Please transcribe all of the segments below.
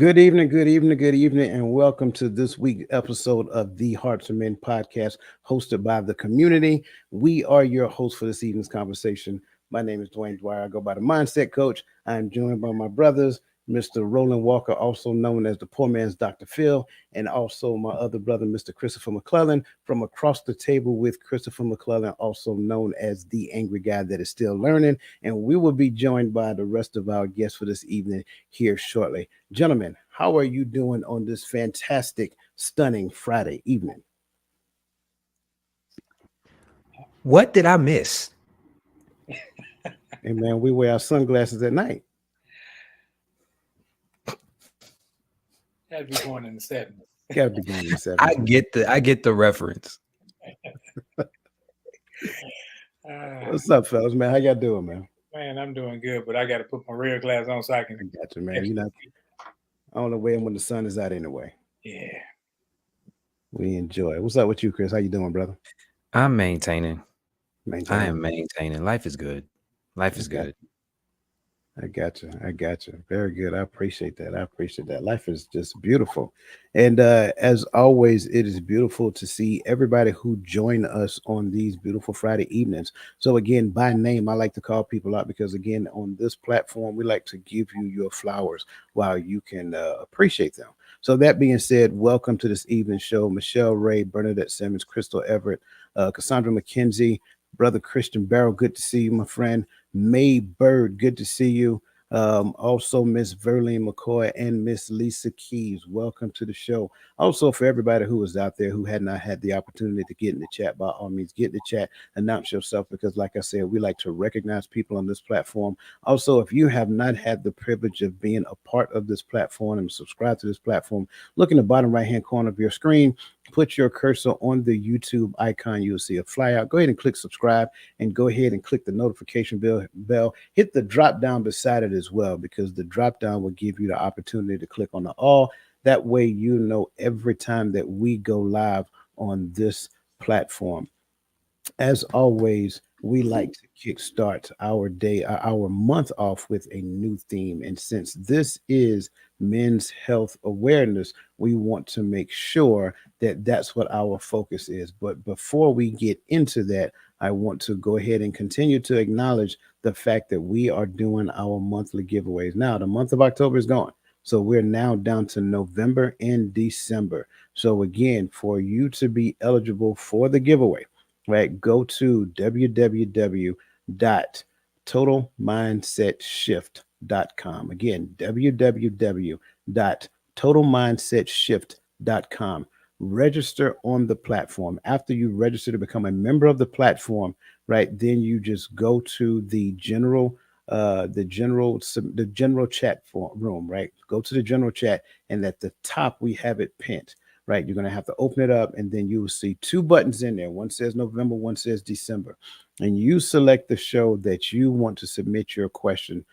good evening, and welcome to this week's episode of the Hearts of Men podcast, hosted by the community. We are your hosts for this evening's conversation. My name is Dwayne Dwyer. I go by the Mindset Coach. I am joined by my brothers, Mr. Roland Walker, also known as the Poor Man's Dr. Phil, and also my other brother, Mr. Christopher McClellan, from across the table with Christopher McClellan, also known as the Angry Guy that is still learning. And we will be joined by the rest of our guests for this evening here shortly. Gentlemen, how are you doing on this fantastic, stunning Friday evening? What did I miss? Hey man, we wear our sunglasses at night. That'd be going in the 70s. Gotta be going in the I 70s. get the reference. What's up, fellas, man? How y'all doing, man? Man, I'm doing good, but I got to put my real glasses on so I can. I got you, man. I don't know when the sun is out anyway. Yeah. We enjoy it. What's up with you, Chris? How you doing, brother? I'm maintaining. Maintaining. I am maintaining. Life is good. Life is good. I got you. Very good. I appreciate that. Life is just beautiful. And as always, it is beautiful to see everybody who join us on these beautiful Friday evenings. So again, by name, I like to call people out because again, on this platform, we like to give you your flowers while you can appreciate them. So that being said, welcome to this evening show. Michelle Ray, Bernadette Simmons, Crystal Everett, Cassandra McKenzie, Brother Christian Barrow. Good to see you, my friend. May Bird, good to see you. Also, Miss Verlene McCoy and Miss Lisa Keys, welcome to the show. Also, for everybody who is out there who had not had the opportunity to get in the chat, by all means, get in the chat, announce yourself, because like I said, we like to recognize people on this platform. Also, if you have not had the privilege of being a part of this platform and subscribe to this platform, look in the bottom right-hand corner of your screen, put your cursor on the YouTube icon. You'll see a flyout. Go ahead and click subscribe and go ahead and click the notification bell. Hit the drop down beside it as well, because the drop down will give you the opportunity to click on the all. That way, you know every time that we go live on this platform. As always, we like to kickstart our day, our month off with a new theme. And since this is Men's Health Awareness, we want to make sure that that's what our focus is. But before we get into that, I want to go ahead and continue to acknowledge the fact that we are doing our monthly giveaways. Now, the month of October is gone. So we're now down to November and December. So again, for you to be eligible for the giveaway, right, go to www.totalmindsetshift.com. Again, www.totalmindsetshift.com. Register on the platform. After you register to become a member of the platform, right, then you just go to the general chat room, right? Go to the general chat, and at the top we have it pinned. Right, you're going to have to open it up, and then you will see two buttons in there. One says November, one says December. And you select the show that you want to submit your question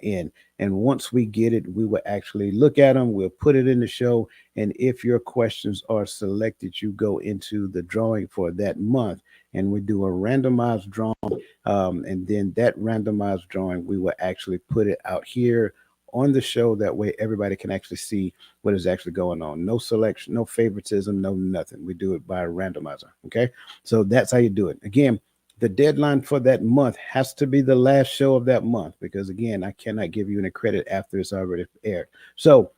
in. And once we get it, we will actually look at them. We'll put it in the show. And if your questions are selected, you go into the drawing for that month. And we do a randomized drawing. And then that randomized drawing, we will actually put it out here on the show. That way everybody can actually see what is actually going on. No selection, no favoritism, no nothing. We do it by a randomizer. Okay, so that's how you do it. Again, the deadline for that month has to be the last show of that month, because again, I cannot give you any credit after it's already aired. So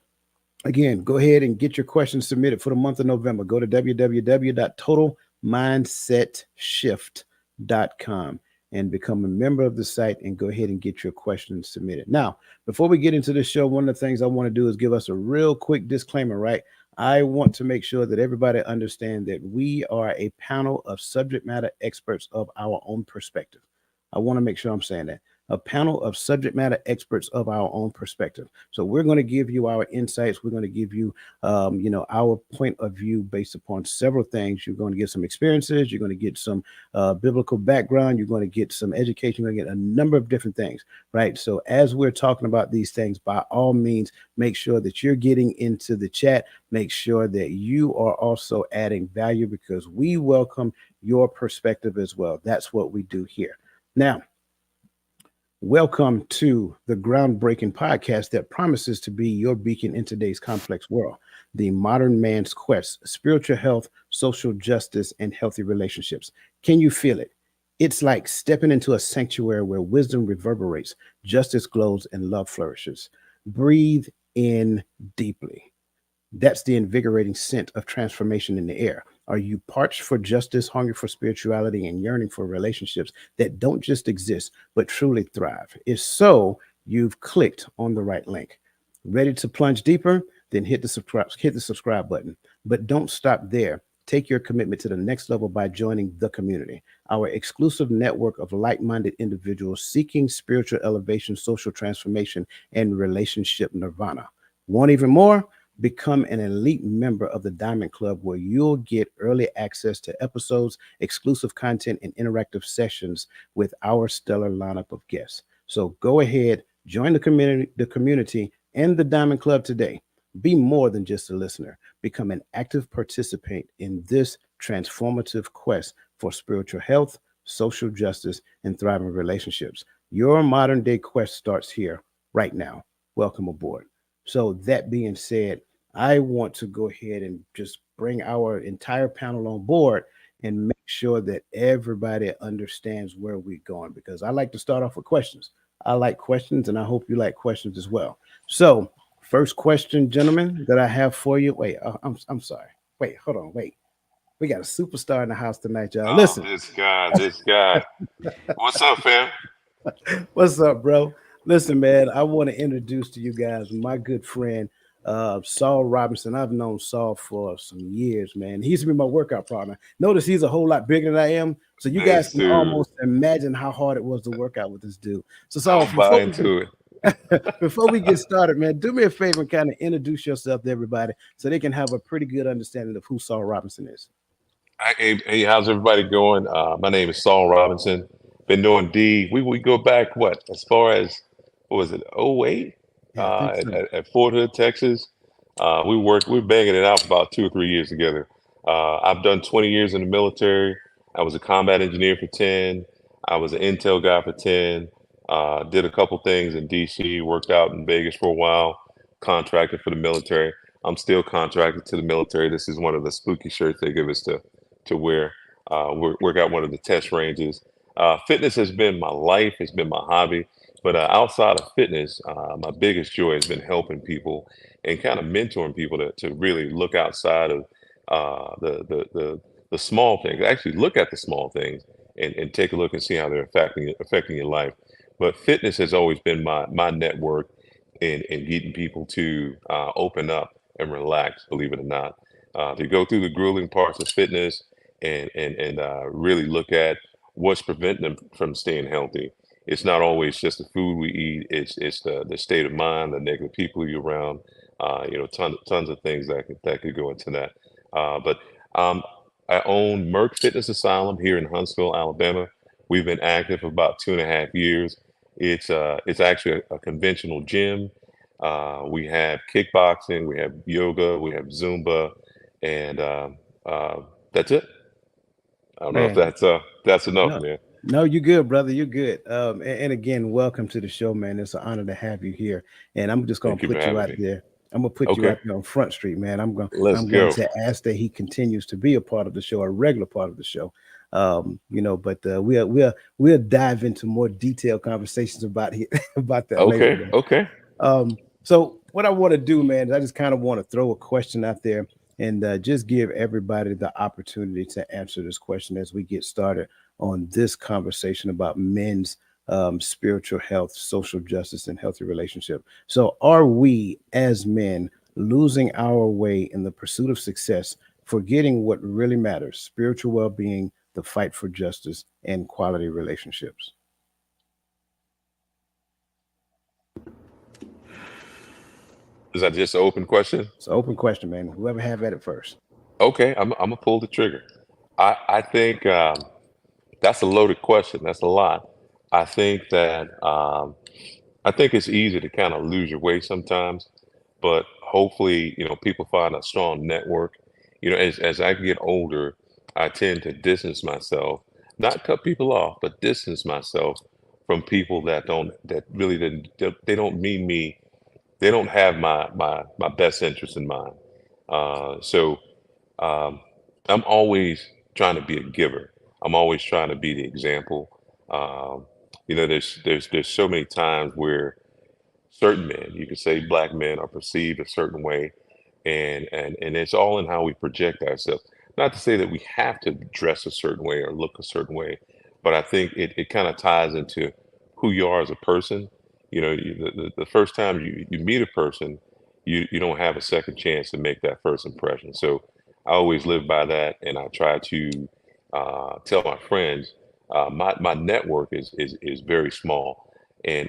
again, go ahead and get your questions submitted for the month of November. Go to www.totalmindsetshift.com and become a member of the site, and go ahead and get your questions submitted. Now, before we get into the show, one of the things I want to do is give us a real quick disclaimer, right? I want to make sure that everybody understands that we are a panel of subject matter experts of our own perspective. I want to make sure I'm saying that. A panel of subject matter experts of our own perspective. So we're going to give you our insights. We're going to give you, our point of view based upon several things. You're going to get some experiences. You're going to get some biblical background. You're going to get some education. You're going to get a number of different things, right? So as we're talking about these things, by all means, make sure that you're getting into the chat. Make sure that you are also adding value, because we welcome your perspective as well. That's what we do here. Now, Welcome to the groundbreaking podcast that promises to be your beacon in today's complex world, the modern man's quest, spiritual health, social justice, and healthy relationships. Can you feel it? It's like stepping into a sanctuary where wisdom reverberates, justice glows, and love flourishes. Breathe in deeply. That's the invigorating scent of transformation in the air. Are you parched for justice, hungry for spirituality, and yearning for relationships that don't just exist, but truly thrive? If so, you've clicked on the right link. Ready to plunge deeper? Then hit the subscribe button. But don't stop there. Take your commitment to the next level by joining the community, our exclusive network of like minded individuals seeking spiritual elevation, social transformation, and relationship nirvana. Want even more? Become an elite member of the Diamond Club, where you'll get early access to episodes, exclusive content, and interactive sessions with our stellar lineup of guests. So go ahead, join the community and the Diamond Club today. Be more than just a listener. Become an active participant in this transformative quest for spiritual health, social justice, and thriving relationships. Your modern day quest starts here, right now. Welcome aboard. So, that being said, I want to go ahead and just bring our entire panel on board and make sure that everybody understands where we're going, because I like to start off with questions. I like questions, and I hope you like questions as well. So, first question, gentlemen, that I have for you. Wait, I'm sorry. Wait, hold on. Wait, we got a superstar in the house tonight, y'all. Oh, Listen, this guy, this guy. What's up, fam? what's up, bro? Listen, man, I want to introduce to you guys my good friend, Saul Robinson. I've known Saul for some years, man. He used to be my workout partner. Notice he's a whole lot bigger than I am, so you guys This can dude, almost imagine how hard it was to work out with this dude. So, Saul, I'm buying to it. before we get started, man, do me a favor and kind of introduce yourself to everybody so they can have a pretty good understanding of who Saul Robinson is. Hey, how's everybody going? My name is Saul Robinson. Been doing D. We go back what as far as what was it? '08 Yeah, I think so. at Fort Hood, Texas. We're banging it out for about 2 or 3 years together. I've done 20 years in the military. I was a combat engineer for 10. I was an intel guy for 10. Did a couple things in DC. Worked out in Vegas for a while. Contracted for the military. I'm still contracted to the military. This is one of the spooky shirts they give us to wear. Work out one of the test ranges. Fitness has been my life. It's been my hobby. But outside of fitness, my biggest joy has been helping people and kind of mentoring people to really look outside of the small things. Actually, look at the small things and take a look and see how they're affecting your life. But fitness has always been my network in getting people to open up and relax. Believe it or not, to go through the grueling parts of fitness and really look at what's preventing them from staying healthy. It's not always just the food we eat. It's the state of mind, the negative people you're around. Tons of things that could go into that. But um, I own Merck Fitness Asylum here in Huntsville, Alabama. We've been active for about 2.5 years. It's actually a conventional gym. We have kickboxing, we have yoga, we have Zumba, and uh, that's it. I don't know if Man, that's enough, no, man. no, you good, brother. You good. And again, welcome to the show, man. It's an honor to have you here. And I'm just gonna Thank you for put you having out me. there. I'm gonna put you Okay, out there on Front Street, man. let's I'm going go. to ask that he continues to be a part of the show, a regular part of the show. But we'll dive into more detailed conversations about about that later, Okay, man. okay. So what I want to do, man, is I just kind of want to throw a question out there and just give everybody the opportunity to answer this question as we get started on this conversation about men's spiritual health, social justice, and healthy relationship. So, are we as men losing our way in the pursuit of success, forgetting what really matters: spiritual well-being, the fight for justice, and quality relationships? Is that just an open question? It's an open question, man. Whoever have at it first. Okay, I'm gonna pull the trigger. I think that's a loaded question. That's a lot. I think that I think it's easy to kind of lose your way sometimes, but hopefully, people find a strong network. As I get older, I tend to distance myself, not cut people off, but distance myself from people that really didn't, they don't mean me, they don't have my best interest in mind. So um, I'm always trying to be a giver. I'm always trying to be the example. Um, there's so many times where certain men, you could say black men, are perceived a certain way, and it's all in how we project ourselves. Not to say that we have to dress a certain way or look a certain way, but I think it kind of ties into who you are as a person. The first time you meet a person, you don't have a second chance to make that first impression. So I always live by that, and I try to tell my friends my network is very small, and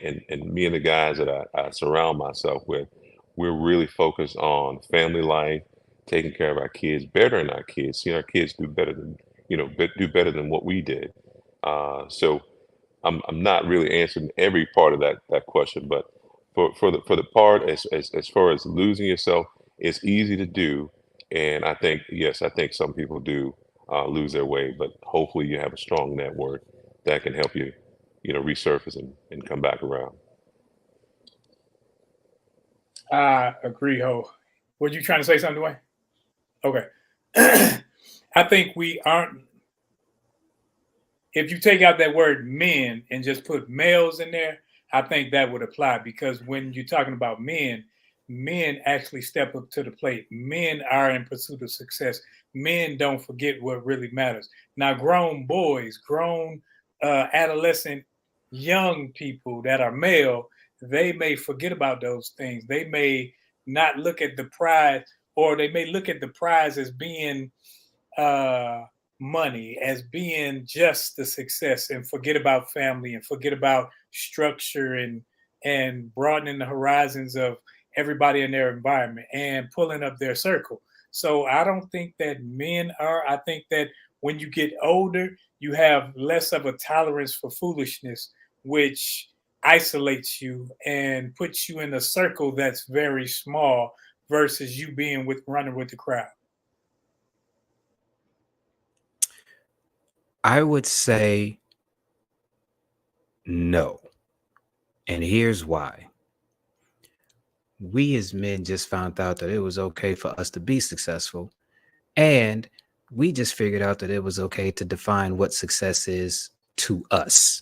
me and the guys that I surround myself with, we're really focused on family life, taking care of our kids, bettering our kids, seeing our kids do better than do better than what we did. So I'm not really answering every part of that question, but for the part as far as losing yourself, it's easy to do, and I think yes, I think some people do lose their way, but hopefully you have a strong network that can help you, resurface and come back around. I agree, Ho. Were you trying to say something, Dwayne? Okay. I think we aren't, if you take out that word men and just put males in there, I think that would apply, because when you're talking about men, men actually step up to the plate. Men are in pursuit of success. Men don't forget what really matters. Now, grown boys, grown adolescent young people that are male, they may forget about those things. They may not look at the prize, or they may look at the prize as being uh, money, as being just the success, and forget about family and forget about structure and broadening the horizons of everybody in their environment and pulling up their circle. So I don't think that men are. I think that when you get older, you have less of a tolerance for foolishness, which isolates you and puts you in a circle that's very small versus you being with running with the crowd. I would say no. And here's why. We as men just found out that it was okay for us to be successful. And we just figured out that it was okay to define what success is to us.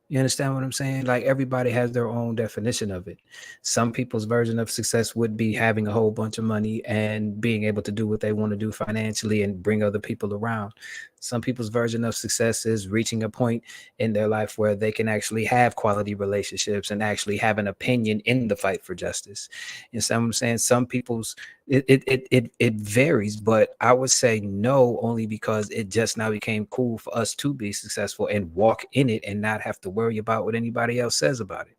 You understand what I'm saying? Like, everybody has their own definition of it. Some people's version of success would be having a whole bunch of money and being able to do what they want to do financially and bring other people around. Some people's version of success is reaching a point in their life where they can actually have quality relationships and actually have an opinion in the fight for justice. And so I'm saying some people's it varies, but I would say no, only because it just now became cool for us to be successful and walk in it and not have to worry about what anybody else says about it.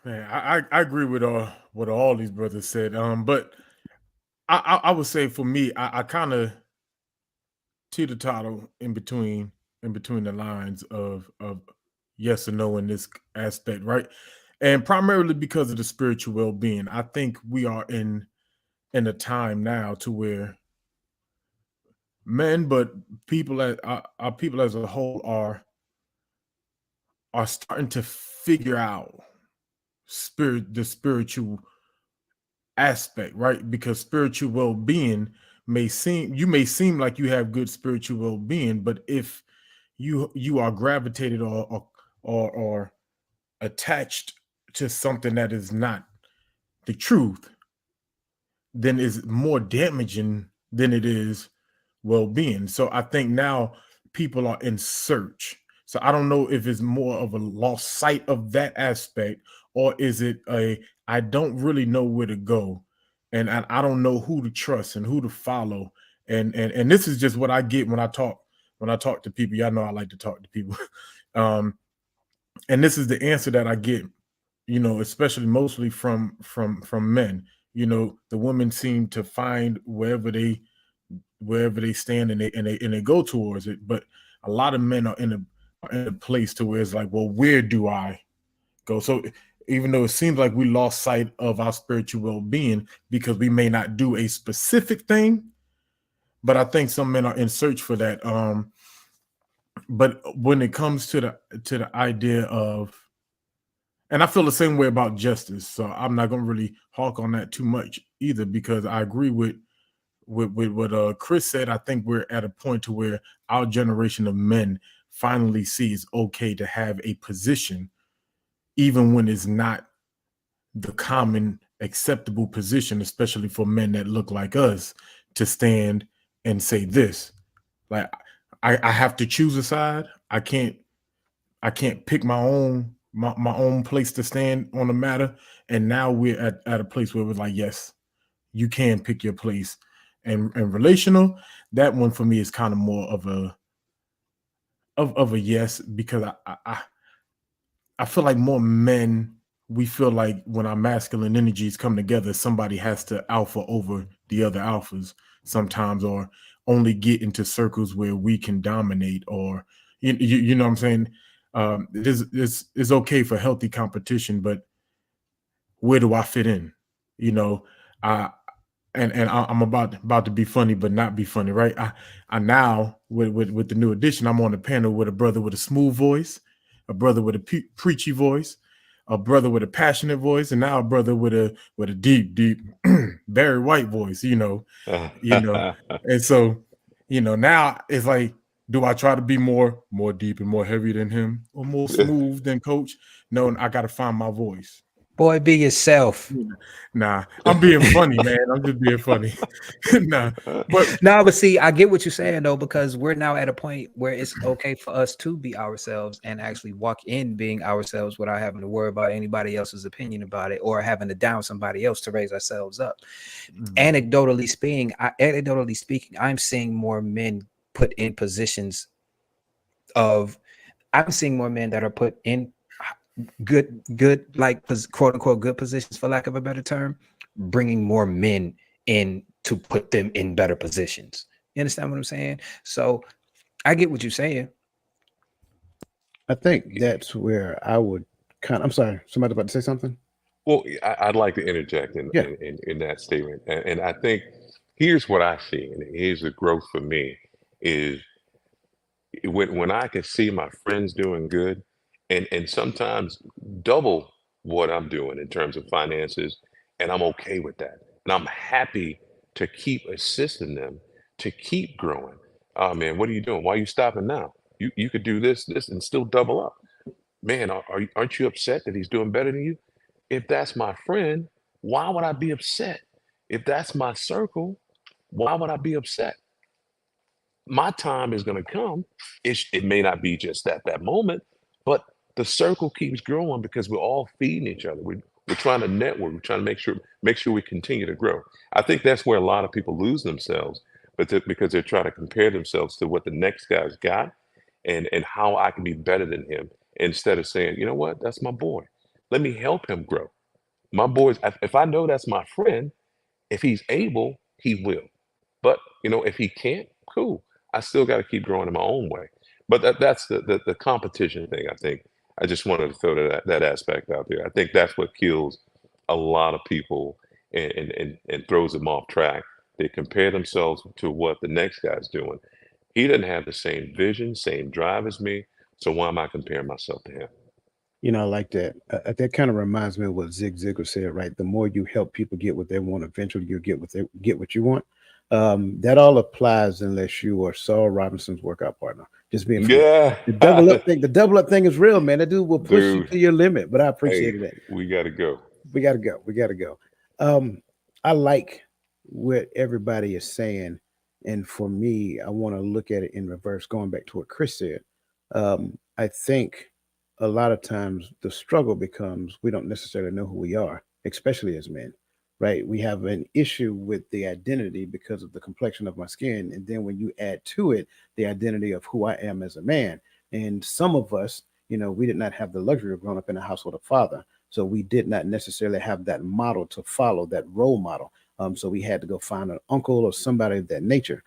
Man, I agree with what all these brothers said. But I would say for me, I kind of teeter totter in between the lines of yes or no in this aspect, right? And primarily because of the spiritual well being, I think we are in a time now to where men, but people as our people as a whole are starting to figure out the spiritual aspect, right? Because spiritual well-being may seem like you have good spiritual well-being, but if you are gravitated or attached to something that is not the truth, then is more damaging than it is well-being. So I think now people are in search. So I don't know if it's more of a lost sight of that aspect, or is it a I don't really know where to go, and I don't know who to trust and who to follow. And this is just what I get when I talk to people. Y'all know I like to talk to people. um, and this is the answer that I get, especially mostly from men. The women seem to find wherever they stand, and they go towards it. But a lot of men are in a place to where it's like, well, where do I go? So even though it seems like we lost sight of our spiritual well-being because we may not do a specific thing, but I think some men are in search for that. But when it comes to the idea of, and I feel the same way about justice, so I'm not gonna really hawk on that too much either, because I agree with what Chris said. I think we're at a point to where our generation of men finally see it's okay to have a position, even when it's not the common acceptable position, especially for men that look like us, to stand and say this. Like, I have to choose a side. I can't pick my own place to stand on the matter. And now we're at a place where we're like, yes, you can pick your place. And relational, that one for me is kind of more of a yes, because I feel like more men, we feel like when our masculine energies come together, somebody has to alpha over the other alphas sometimes, or only get into circles where we can dominate, or you know what I'm saying? It's okay for healthy competition, but where do I fit in? You know, I I'm about to be funny, but not be funny, right? I now with the new edition, I'm on the panel with a brother with a smooth voice, a brother with a preachy voice, a brother with a passionate voice, and now a brother with a deep Barry White voice. You know, and so now it's like, do I try to be more deep and more heavy than him, or more smooth than Coach? No, I got to find my voice. Boy, be yourself. Nah, I'm being funny, man. I'm just being funny. Nah, but No, but see, I get what you're saying though, because we're now at a point where it's okay for us to be ourselves and actually walk in being ourselves without having to worry about anybody else's opinion about it, or having to down somebody else to raise ourselves up. Anecdotally speaking, I'm seeing more men put in positions of, I'm seeing more men that are put in good, like quote unquote good positions, for lack of a better term, bringing more men in to put them in better positions. You understand what I'm saying? So I get what you're saying. I think that's where I would I'm sorry, somebody about to say something? Well, I'd like to interject in, Yeah. in that statement. And I think here's what I see, and here's the growth for me, is when I can see my friends doing good, and sometimes double what I'm doing in terms of finances, and I'm okay with that. And I'm happy to keep assisting them to keep growing. Oh man, what are you doing? Why are you stopping now? You could do this, and still double up. Man, aren't you upset that he's doing better than you? If that's my friend, why would I be upset? If that's my circle, why would I be upset? My time is going to come. It may not be just at that moment, but the circle keeps growing because we're all feeding each other. We're trying to network. We're trying to make sure we continue to grow. I think that's where a lot of people lose themselves, but because they're trying to compare themselves to what the next guy's got, and how I can be better than him, instead of saying, you know what, that's my boy. Let me help him grow. My boys, if I know that's my friend, if he's able, he will. But if he can't, cool. I still got to keep growing in my own way. But that's the competition thing. I think I just wanted to throw that aspect out there. I think that's what kills a lot of people, and throws them off track. They compare themselves to what the next guy's doing. He doesn't have the same vision, same drive as me. So why am I comparing myself to him? I like that. That kind of reminds me of what Zig Ziglar said, right? The more you help people get what they want, eventually you'll get what you want. That all applies unless you are Saul Robinson's workout partner. Just being funny. Yeah, The double up thing is real, man. That dude will push you dude. to your limit. But I Hey, appreciated that. we got to go. We gotta go. We gotta go. Um, I like what everybody is saying, and for me, I want to look at it in reverse. Going back to what Chris said, I think a lot of times the struggle becomes we don't necessarily know who we are, especially as men. Right? We have an issue with the identity because of the complexion of my skin, and then when you add to it the identity of who I am as a man, and some of us, we did not have the luxury of growing up in a house with a father, so we did not necessarily have that model to follow, that role model. So we had to go find an uncle or somebody of that nature.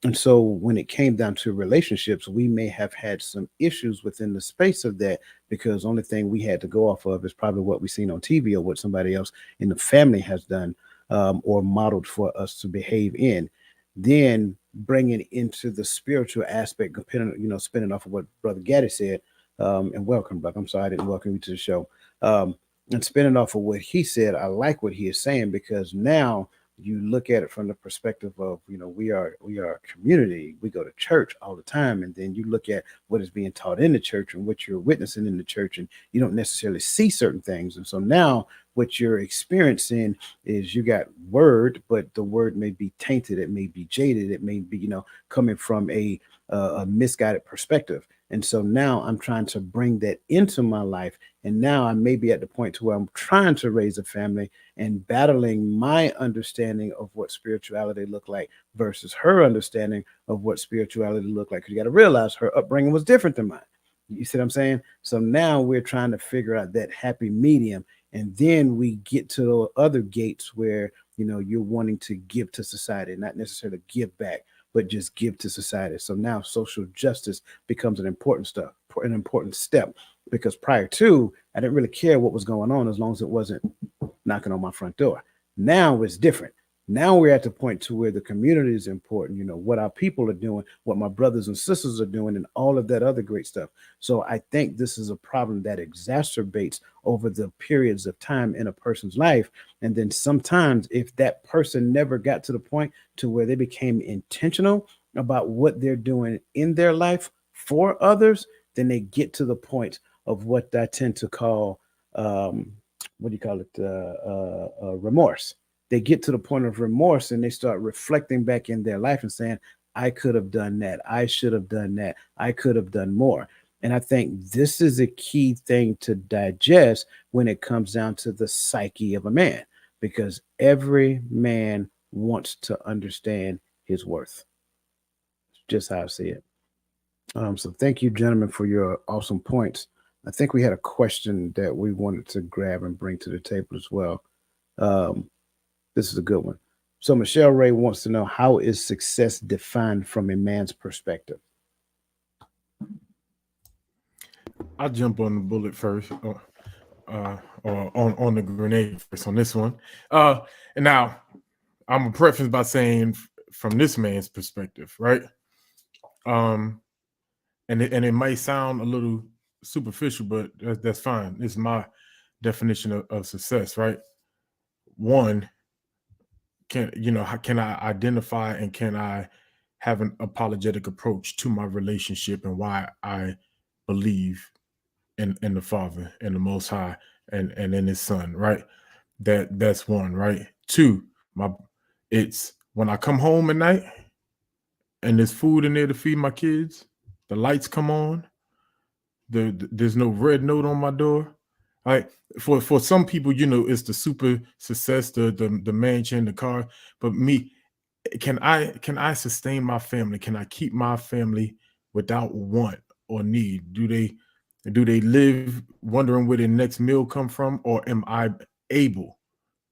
And so when it came down to relationships, we may have had some issues within the space of that, because the only thing we had to go off of is probably what we've seen on TV or what somebody else in the family has done, or modeled for us to behave in. then bringing into the spiritual aspect, spinning off of what Brother Gaddy said. And welcome, brother. I'm sorry I didn't welcome you to the show. Um, and spinning off of what he said, I like what he is saying, because now you look at it from the perspective of, we are a community. We go to church all the time, and then you look at what is being taught in the church and what you're witnessing in the church, and you don't necessarily see certain things. And so now what you're experiencing is you got word, but the word may be tainted, it may be jaded, it may be, coming from a misguided perspective. And so now I'm trying to bring that into my life. And now I may be at the point to where I'm trying to raise a family and battling my understanding of what spirituality looked like versus her understanding of what spirituality looked like. Because you got to realize her upbringing was different than mine. You see what I'm saying? So now we're trying to figure out that happy medium. And then we get to the other gates where, you're wanting to give to society, not necessarily give back, but just give to society. So now social justice becomes an important step, because prior to, I didn't really care what was going on as long as it wasn't knocking on my front door. Now it's different. Now we're at the point to where the community is important, what our people are doing, what my brothers and sisters are doing, and all of that other great stuff. So I think this is a problem that exacerbates over the periods of time in a person's life. And then sometimes if that person never got to the point to where they became intentional about what they're doing in their life for others, then they get to the point of what I tend to call, what do you call it, remorse. They get to the point of remorse and they start reflecting back in their life and saying, I could have done that. I should have done that. I could have done more. And I think this is a key thing to digest when it comes down to the psyche of a man, because every man wants to understand his worth. Just how I see it. So thank you, gentlemen, for your awesome points. I think we had a question that we wanted to grab and bring to the table as well. Um, this is a good one. So Michelle Ray wants to know, how is success defined from a man's perspective? I'll jump on the bullet first, or on the grenade first on this one. And now I'm gonna preface by saying, from this man's perspective, right? And it might sound a little superficial, but that's fine. It's my definition of success, right? One, how can I identify and can I have an apologetic approach to my relationship and why I believe in the Father and the Most High and in His Son, right? That's one, right? Two, it's when I come home at night and there's food in there to feed my kids, the lights come on, there's no red note on my door. Like, for some people, it's the super success, the mansion, the car. But me, can I sustain my family? Can I keep my family without want or need? Do they live wondering where their next meal come from, or am I able?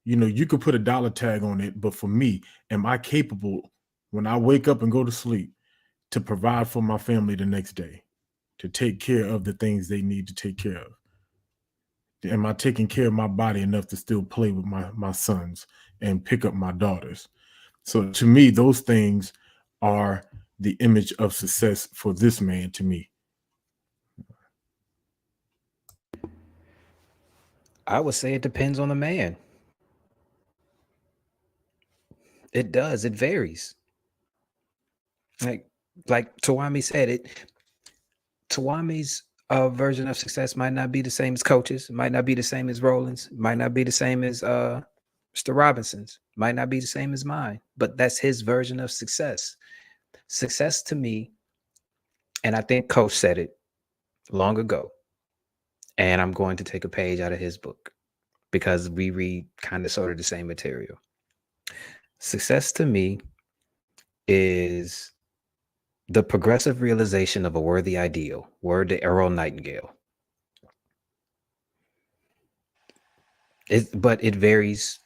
You could put a dollar tag on it, but for me, am I capable when I wake up and go to sleep to provide for my family the next day, to take care of the things they need to take care of? Am I taking care of my body enough to still play with my sons and pick up my daughters? So to me, those things are the image of success for this man, to me. I would say it depends on the man. It does. It varies. Like like Tawami said, Tawami's version of success might not be the same as Coach's, might not be the same as Roland's, might not be the same as Mr. Robinson's, might not be the same as mine, but that's his version of success. Success to me, and I think Coach said it long ago, and I'm going to take a page out of his book because we read kind of sort of the same material. Success to me is the progressive realization of a worthy ideal. Word to Earl Nightingale. But it varies.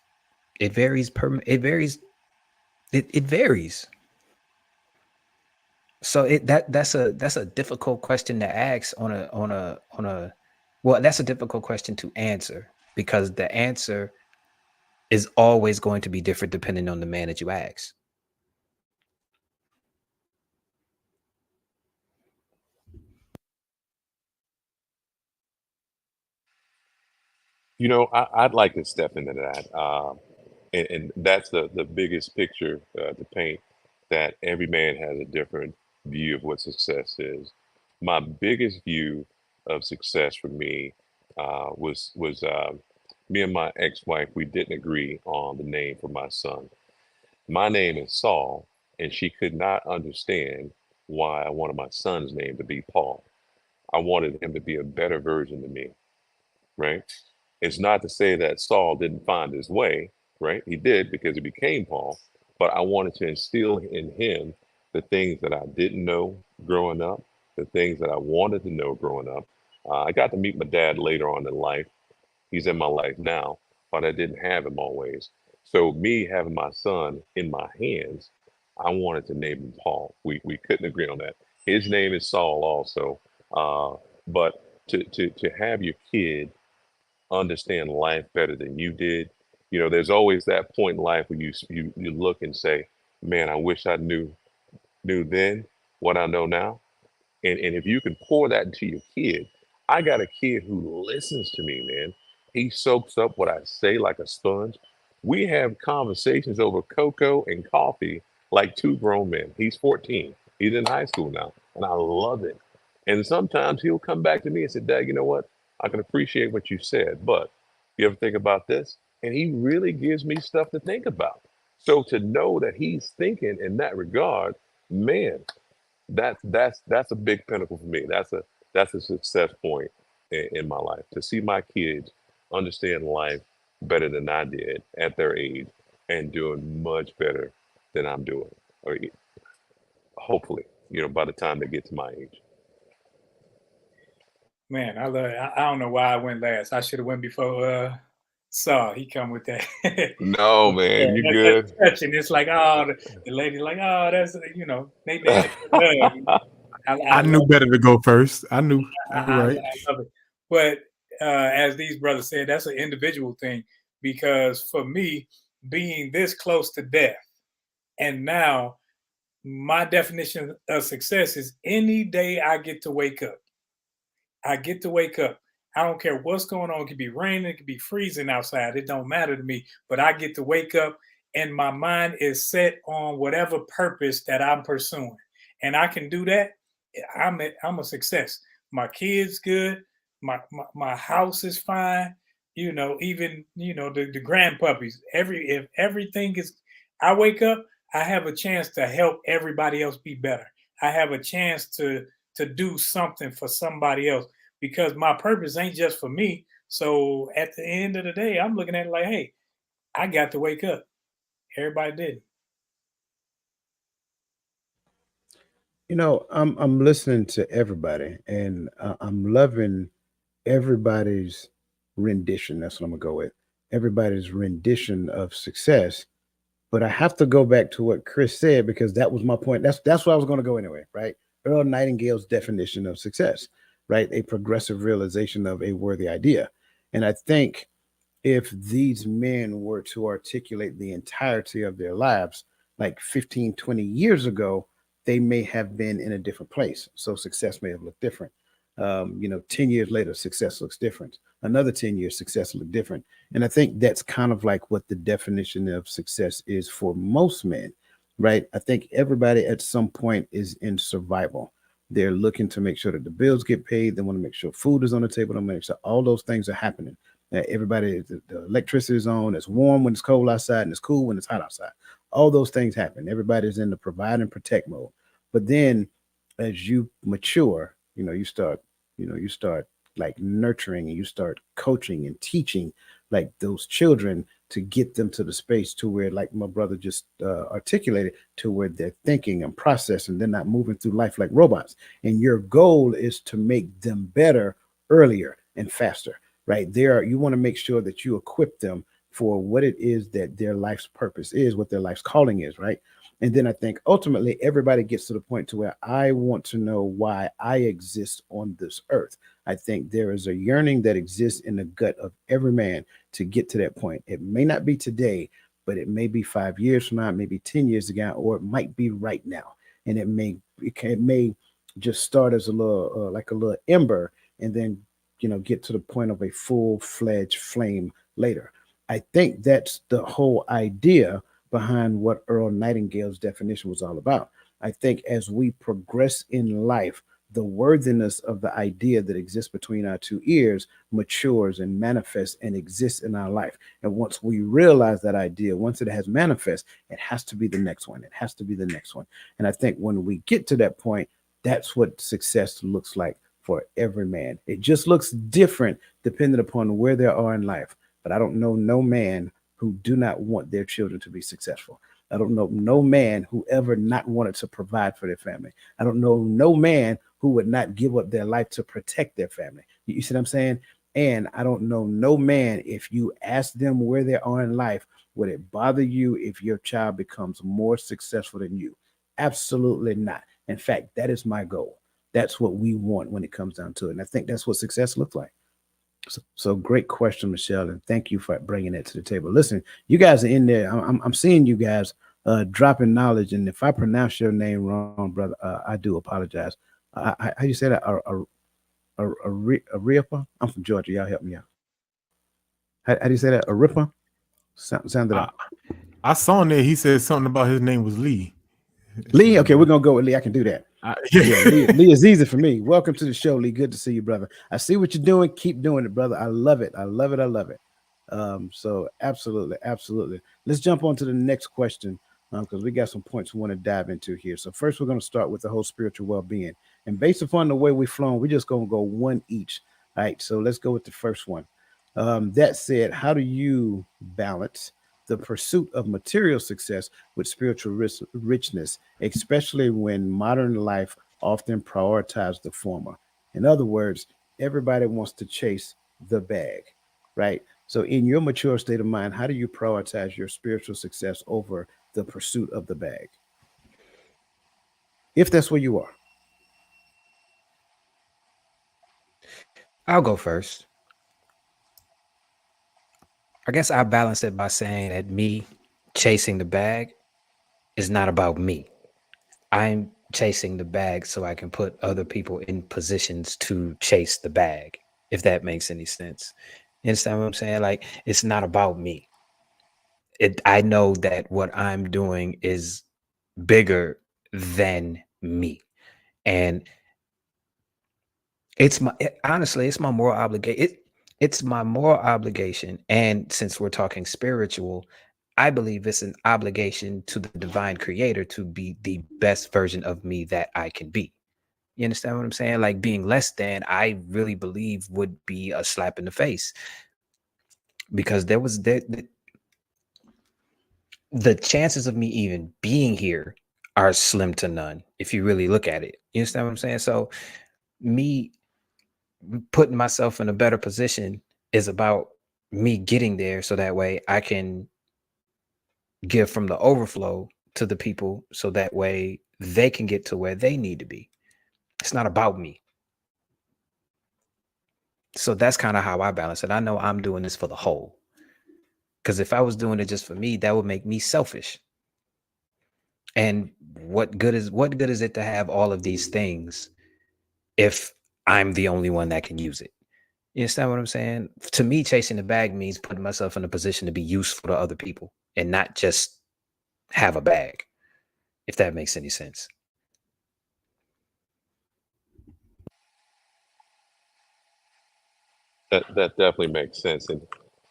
It varies it varies. It varies. So that's a difficult question to ask on a well, that's a difficult question to answer, because the answer is always going to be different depending on the man that you ask. I'd like to step into that. And that's the biggest picture to paint, that every man has a different view of what success is. My biggest view of success for me was me and my ex-wife. We didn't agree on the name for my son. My name is Saul, and she could not understand why I wanted my son's name to be Paul. I wanted him to be a better version of me, right? It's not to say that Saul didn't find his way, right? He did, because he became Paul, but I wanted to instill in him the things that I didn't know growing up, the things that I wanted to know growing up. I got to meet my dad later on in life. He's in my life now, but I didn't have him always. So me having my son in my hands, I wanted to name him Paul. We couldn't agree on that. His name is Saul also, but to have your kid understand life better than you did. There's always that point in life where you look and say, "Man, I wish I knew then what I know now." And if you can pour that into your kid, I got a kid who listens to me, man. He soaks up what I say like a sponge. We have conversations over cocoa and coffee like two grown men. He's 14. He's in high school now, and I love it. And sometimes he'll come back to me and say, "Dad, you know what? I can appreciate what you said, but you ever think about this?" And he really gives me stuff to think about. So to know that he's thinking in that regard, man, that's a big pinnacle for me. That's a success point in my life, to see my kids understand life better than I did at their age, and doing much better than I'm doing, or hopefully, by the time they get to my age. Man, I love it. I don't know why I went last. I should have went before Saul. He come with that. No, Yeah, man, you that's good. touching. It's like, oh, the lady like, oh, that's, they give a hug. I knew better to go first. I knew I right. love it. But as these brothers said, that's an individual thing, because for me, being this close to death, and now my definition of success is any day I get to wake up. I get to wake up. I don't care what's going on. It could be raining, it could be freezing outside. It don't matter to me. But I get to wake up and my mind is set on whatever purpose that I'm pursuing. And I can do that. I'm a success. My kids good. My house is fine. Even the grandpuppies. If everything is, I wake up, I have a chance to help everybody else be better. I have a chance to do something for somebody else, because my purpose ain't just for me. So at the end of the day, I'm looking at it like, hey, I got to wake up. Everybody did. I'm listening to everybody, and I'm loving everybody's rendition. That's what I'm gonna go with. Everybody's rendition of success. But I have to go back to what Chris said, because that was my point. That's where I was going to go anyway, right? Earl Nightingale's definition of success, right? A progressive realization of a worthy idea. And I think if these men were to articulate the entirety of their lives like 15, 20 years ago, they may have been in a different place. So success may have looked different. 10 years later, success looks different. Another 10 years, success look different. And I think that's kind of like what the definition of success is for most men, right? I think everybody at some point is in survival. They're looking to make sure that the bills get paid. They want to make sure food is on the table. They want to make sure all those things are happening. Everybody, the electricity is on. It's warm when it's cold outside, and it's cool when it's hot outside. All those things happen. Everybody's in the provide and protect mode. But then, as you mature, you start like nurturing, and you start coaching and teaching like those children, to get them to the space to where, like my brother just articulated, to where they're thinking and processing. They're not moving through life like robots. And your goal is to make them better earlier and faster, right? You want to make sure that you equip them for what it is that their life's purpose is, what their life's calling is, right? And then I think ultimately everybody gets to the point to where I want to know why I exist on this earth. I think there is a yearning that exists in the gut of every man to get to that point. It may not be today, but it may be 5 years from now, maybe 10 years ago, or it might be right now. And it may just start as a little like a little ember, and then get to the point of a full-fledged flame later. I think that's the whole idea behind what Earl Nightingale's definition was all about. I think as we progress in life, the worthiness of the idea that exists between our two ears matures and manifests and exists in our life. And once we realize that idea, once it has manifest, it has to be the next one. It has to be the next one. And I think when we get to that point, that's what success looks like for every man. It just looks different depending upon where they are in life. But I don't know no man who do not want their children to be successful. I don't know no man who ever not wanted to provide for their family. I don't know no man who would not give up their life to protect their family. You see what I'm saying? And I don't know no man, if you ask them where they are in life, would it bother you if your child becomes more successful than you? Absolutely not. In fact, that is my goal. That's what we want when it comes down to it. And I think that's what success looks like. So great question, Michelle, and thank you for bringing that to the table. Listen, you guys are in there. I'm seeing you guys dropping knowledge, and if I pronounce your name wrong, brother, I do apologize. How do you say that? Aripa? I'm from Georgia. Y'all help me out. How do you say that? Aripa? Sound it I, out. I saw in there he said something about his name was Lee. Lee, okay, we're gonna go with Lee. I can do that. Yeah, Lee is easy for me. Welcome to the show, Lee. Good to see you, brother. I see what you're doing. Keep doing it, brother. I love it. I love it. I love it. So absolutely, absolutely. Let's jump on to the next question because we got some points we want to dive into here. So first, we're going to start with the whole spiritual well-being, and based upon the way we've flown, we're just going to go one each. All right. So let's go with the first one. That said, how do you balance the pursuit of material success with spiritual richness, especially when modern life often prioritizes the former? In other words, everybody wants to chase the bag, right? So, in your mature state of mind, how do you prioritize your spiritual success over the pursuit of the bag? If that's where you are. I'll go first. I guess I balance it by saying that me chasing the bag is not about me. I'm chasing the bag so I can put other people in positions to chase the bag, if that makes any sense. You understand what I'm saying? Like, it's not about me. I know that what I'm doing is bigger than me. And honestly, it's my moral obligation. It's my moral obligation. And since we're talking spiritual, I believe it's an obligation to the divine creator to be the best version of me that I can be. You understand what I'm saying? Like, being less than, I really believe would be a slap in the face, because the chances of me even being here are slim to none if you really look at it. You understand what I'm saying? So me putting myself in a better position is about me getting there so that way I can give from the overflow to the people so that way they can get to where they need to be. It's not about me. So that's kind of how I balance it. I know I'm doing this for the whole. Because if I was doing it just for me, that would make me selfish. And what good is it to have all of these things if I'm the only one that can use it? You understand what I'm saying? To me, chasing the bag means putting myself in a position to be useful to other people and not just have a bag, if that makes any sense. That definitely makes sense. And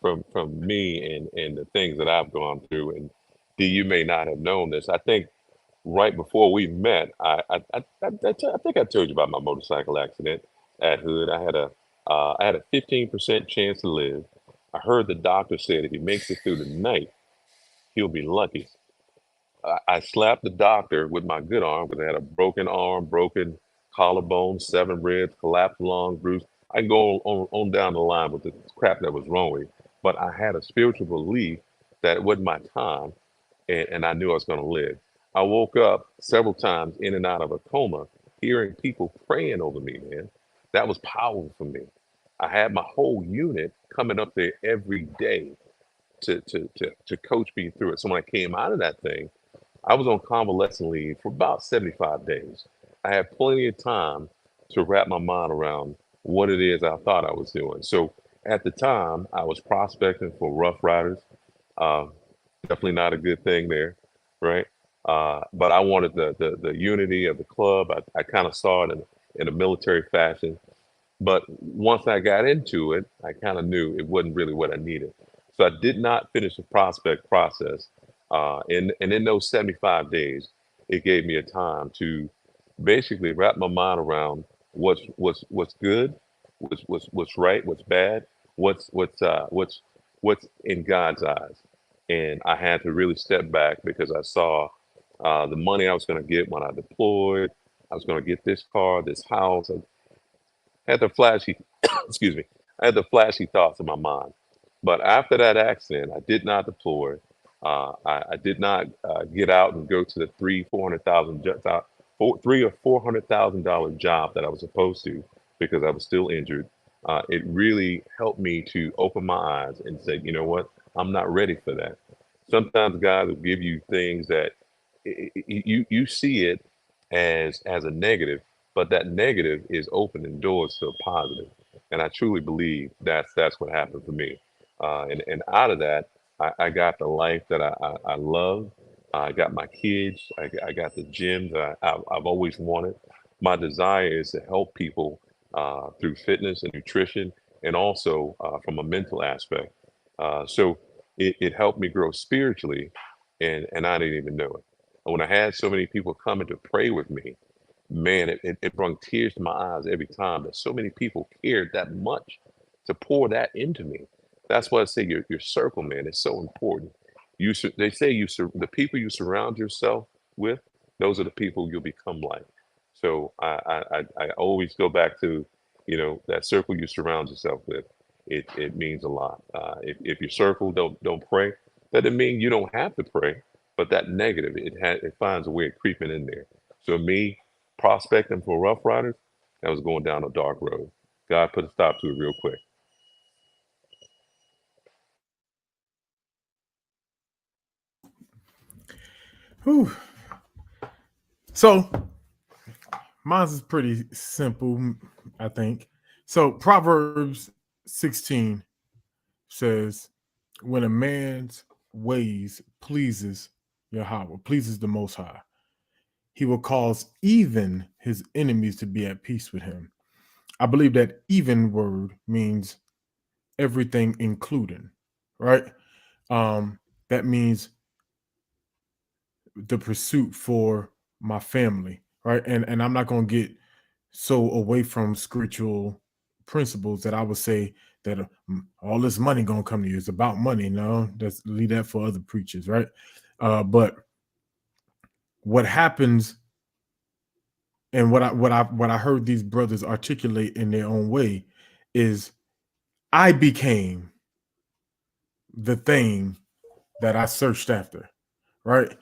from me and the things that I've gone through, and D, you may not have known this. I think right before we met, I think I told you about my motorcycle accident at Hood. I had a 15% chance to live. I heard the doctor said if he makes it through the night, he'll be lucky. I slapped the doctor with my good arm because I had a broken arm, broken collarbone, 7 ribs, collapsed lung, bruise. I can go on down the line with the crap that was wrong with me. But I had a spiritual belief that it wasn't my time, and I knew I was going to live. I woke up several times in and out of a coma, hearing people praying over me, man. That was powerful for me. I had my whole unit coming up there every day to coach me through it. So when I came out of that thing, I was on convalescent leave for about 75 days. I had plenty of time to wrap my mind around what it is I thought I was doing. So at the time, I was prospecting for Rough Riders. Um, Definitely not a good thing there, right? But I wanted the unity of the club. I kind of saw it in a military fashion. But once I got into it, I kind of knew it wasn't really what I needed. So I did not finish the prospect process. And in those 75 days, it gave me a time to basically wrap my mind around what's good, what's right, what's bad, what's in God's eyes. And I had to really step back because I saw the money I was going to get when I deployed. I was going to get this car, this house. I had the flashy, excuse me, I had the flashy thoughts in my mind. But after that accident, I did not deploy. I did not get out and go to the $300,000 job that I was supposed to because I was still injured. It really helped me to open my eyes and say, you know what, I'm not ready for that. Sometimes God will give you things that you see it as a negative, but that negative is opening doors to a positive. And I truly believe that's what happened for me. And out of that, I got the life that I love. I got my kids. I got the gym that I've always wanted. My desire is to help people through fitness and nutrition, and also from a mental aspect. So it helped me grow spiritually, and I didn't even know it. And when I had so many people coming to pray with me, man, it brought tears to my eyes every time that so many people cared that much to pour that into me. That's why I say your circle, man, is so important. They say the people you surround yourself with, those are the people you'll become like. So I always go back to, that circle you surround yourself with. It means a lot. If your circle don't pray, that doesn't mean you don't have to pray, but that negative, it finds a way of creeping in there. So me prospecting for Rough Riders, that was going down a dark road. God put a stop to it real quick. Whew. So mine is pretty simple, I think. So Proverbs 16 says, when a man's ways pleases Yahweh, pleases the Most High, he will cause even his enemies to be at peace with him. I believe that even word means everything including, right? That means the pursuit for my family, right? And I'm not going to get so away from spiritual principles that I would say that all this money gonna come to you. It's about money. No, let's leave that for other preachers, right? But what happens, and what I heard these brothers articulate in their own way, is I became the thing that I searched after, right?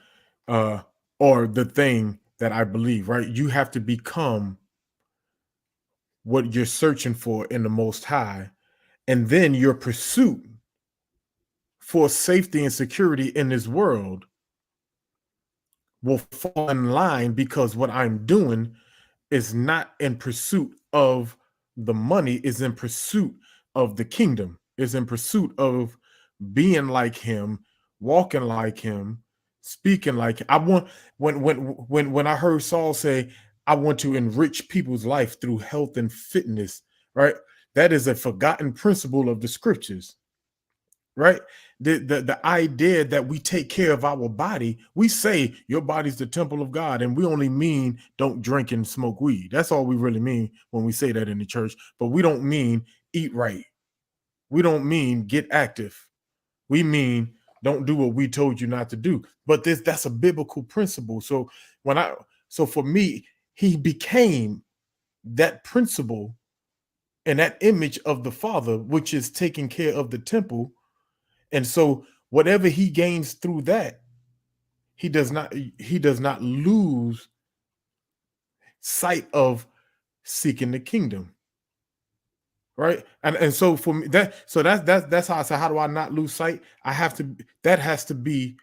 Uh, or the thing that I believe, right? You have to become what you're searching for in the Most High, and then your pursuit for safety and security in this world will fall in line, because what I'm doing is not in pursuit of the money, is in pursuit of the kingdom, is in pursuit of being like him, walking like him, speaking like him. I want, when I heard Saul say, I want to enrich people's life through health and fitness, right? That is a forgotten principle of the scriptures, right? The idea that we take care of our body. We say your body's the temple of God, and we only mean don't drink and smoke weed. That's all we really mean when we say that in the church. But we don't mean eat right. We don't mean get active. We mean don't do what we told you not to do. But that's a biblical principle. So for me, he became that principle and that image of the Father, which is taking care of the temple. And so whatever he gains through that, he does not lose sight of seeking the kingdom. Right. And so for me, that's how I say, how do I not lose sight? That has to be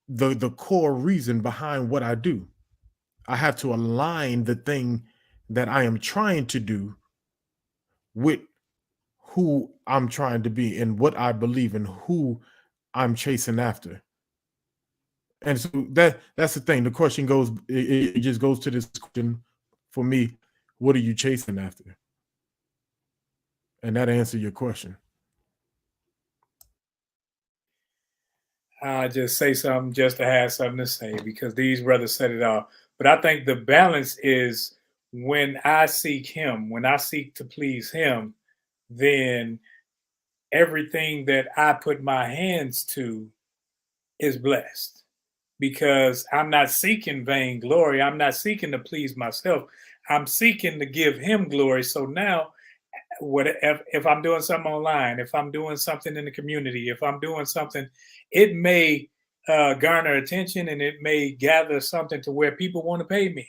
the core reason behind what I do. I have to align the thing that I am trying to do with who I'm trying to be and what I believe and who I'm chasing after. And so that's the thing. The question goes, it just goes to this question for me: what are you chasing after? And that answer your question. I just say something just to have something to say because these brothers said it all. But I think the balance is when I seek Him, when I seek to please Him, then everything that I put my hands to is blessed because I'm not seeking vainglory. I'm not seeking to please myself. I'm seeking to give Him glory. So now, what if I'm doing something online, if I'm doing something in the community, if I'm doing something, it may garner attention and it may gather something to where people want to pay me,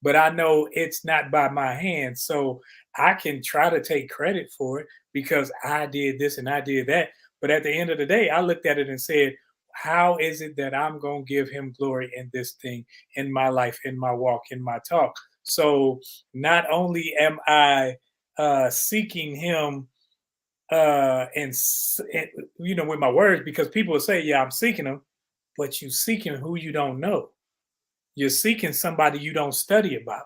but I know it's not by my hands. So I can try to take credit for it because I did this and I did that. But at the end of the day, I looked at it and said, how is it that I'm going to give Him glory in this thing, in my life, in my walk, in my talk? So not only am I seeking Him and with my words, because people will say, yeah, I'm seeking Him, but you seeking who you don't know. You're seeking somebody you don't study about.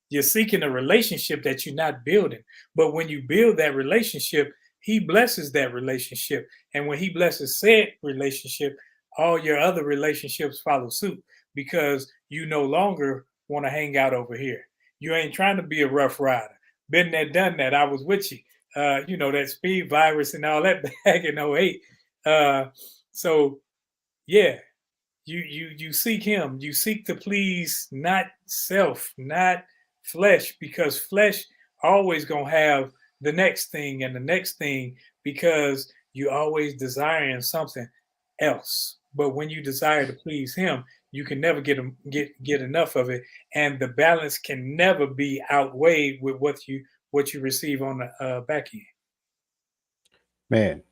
You're seeking a relationship that you're not building. But when you build that relationship, He blesses that relationship. And when He blesses said relationship, all your other relationships follow suit because you no longer want to hang out over here. You ain't trying to be a rough rider. Been there, done that. I was with you. That speed virus and all that back in '08. So yeah, you seek Him. You seek to please not self, not flesh, because flesh always gonna have the next thing and the next thing because you always desiring something else. But when you desire to please Him, you can never get enough of it, and the balance can never be outweighed with what you receive on the back end. Man,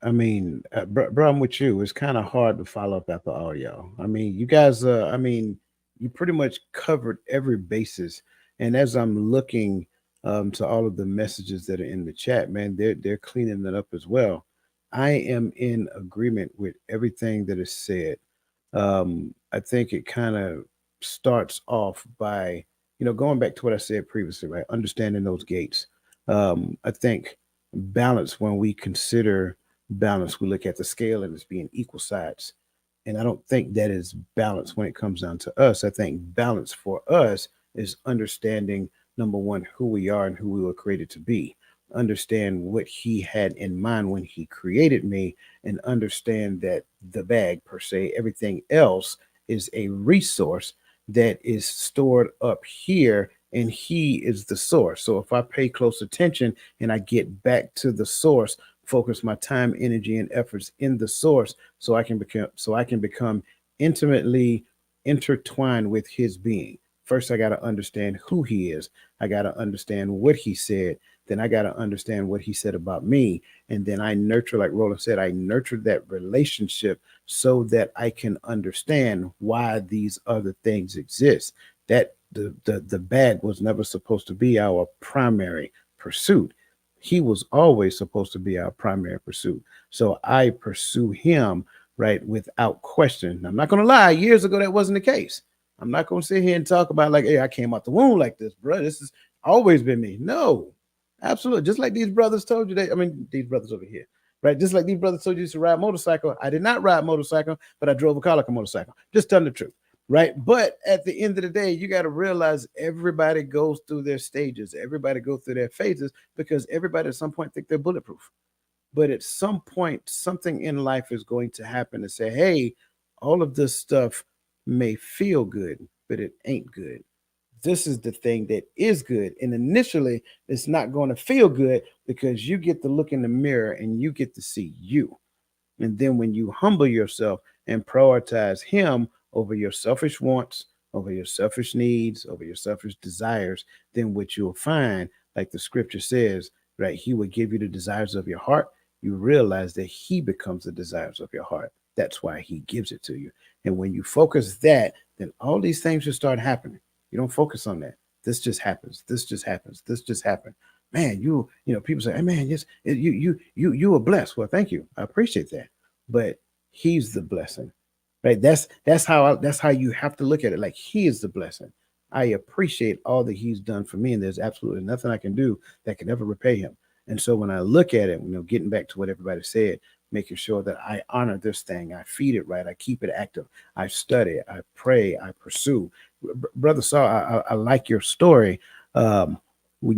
I mean, bro, I'm with you. It's kind of hard to follow up after all y'all. I mean, you guys, I mean, you pretty much covered every basis. And as I'm looking to all of the messages that are in the chat, man, they're cleaning it up as well. I am in agreement with everything that is said. I think it kind of starts off by, going back to what I said previously, right? Understanding those gates. I think balance, when we consider balance, we look at the scale and it's being equal sides. And I don't think that is balance when it comes down to us. I think balance for us is understanding, number one, who we are and who we were created to be. Understand what He had in mind when He created me, and understand that the bag, per se, everything else is a resource that is stored up here, and He is the source. So if I pay close attention and I get back to the source, focus my time, energy, and efforts in the source, so I can become intimately intertwined with His being. First, I got to understand who He is. I got to understand what He said. Then I got to understand what He said about me. And then I nurture, like Roland said, I nurture that relationship so that I can understand why these other things exist. That the bag was never supposed to be our primary pursuit. He was always supposed to be our primary pursuit. So I pursue Him, right, without question. Now, I'm not going to lie, years ago, that wasn't the case. I'm not going to sit here and talk about like, hey, I came out the womb like this, bro. This has always been me. No, absolutely. Just like these brothers told you these brothers over here, right? Just like these brothers told you to ride motorcycle. I did not ride motorcycle, but I drove a car like a motorcycle. Just telling the truth, right? But at the end of the day, you got to realize everybody goes through their stages. Everybody goes through their phases because everybody at some point think they're bulletproof. But at some point, something in life is going to happen to say, hey, all of this stuff may feel good, but it ain't good. This is the thing that is good. And initially, it's not going to feel good because you get to look in the mirror and you get to see you. And then when you humble yourself and prioritize Him over your selfish wants, over your selfish needs, over your selfish desires, then what you'll find, like the scripture says, right, He will give you the desires of your heart. You realize that He becomes the desires of your heart. That's why He gives it to you. And when you focus that, then all these things will start happening. You don't focus on that. This just happens. This just happens. This just happened. man, people say, hey man, yes, you are blessed. Well, thank you. I appreciate that. But he's the blessing. Right? That's how you have to look at it. Like he is the blessing. I appreciate all that he's done for me, and there's absolutely nothing I can do that can ever repay him. And so when I look at it, getting back to what everybody said, making sure that I honor this thing, I feed it right, I keep it active, I study, I pray, I pursue. Brother Saul, I like your story. When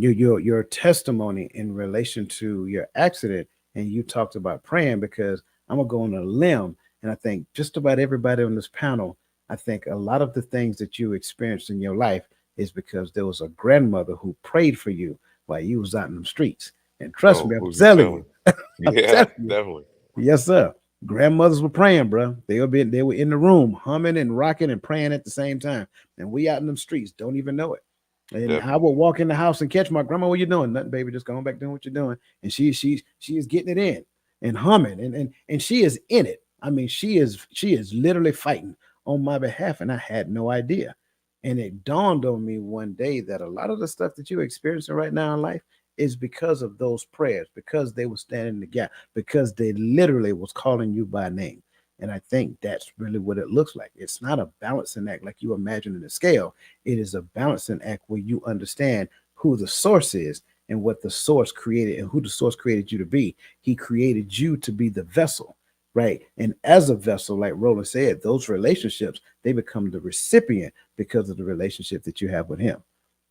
your testimony in relation to your accident, and you talked about praying, because I'm gonna go on a limb, and I think just about everybody on this panel, I think a lot of the things that you experienced in your life is because there was a grandmother who prayed for you while you was out in the streets. And trust Oh, me, I'm who's you telling you, telling? I'm Yeah, telling you, definitely, yes, sir. Grandmothers were praying, bro. They were in the room humming and rocking and praying at the same time. And we out in them streets don't even know it. And I definitely. would walk in the house and catch my grandma. What you doing? Nothing, baby. Just going back doing what you're doing. And she is getting it in and humming and she is in it. I mean, she is literally fighting on my behalf, and I had no idea. And it dawned on me one day that a lot of the stuff that you're experiencing right now in life is because of those prayers, because they were standing in the gap, because they literally was calling you by name. And I think that's really what it looks like. It's not a balancing act like you imagine in the scale. It is a balancing act where you understand who the source is and what the source created and who the source created you to be. He created you to be the vessel, right? And as a vessel, like Roland said, those relationships, they become the recipient because of the relationship that you have with him.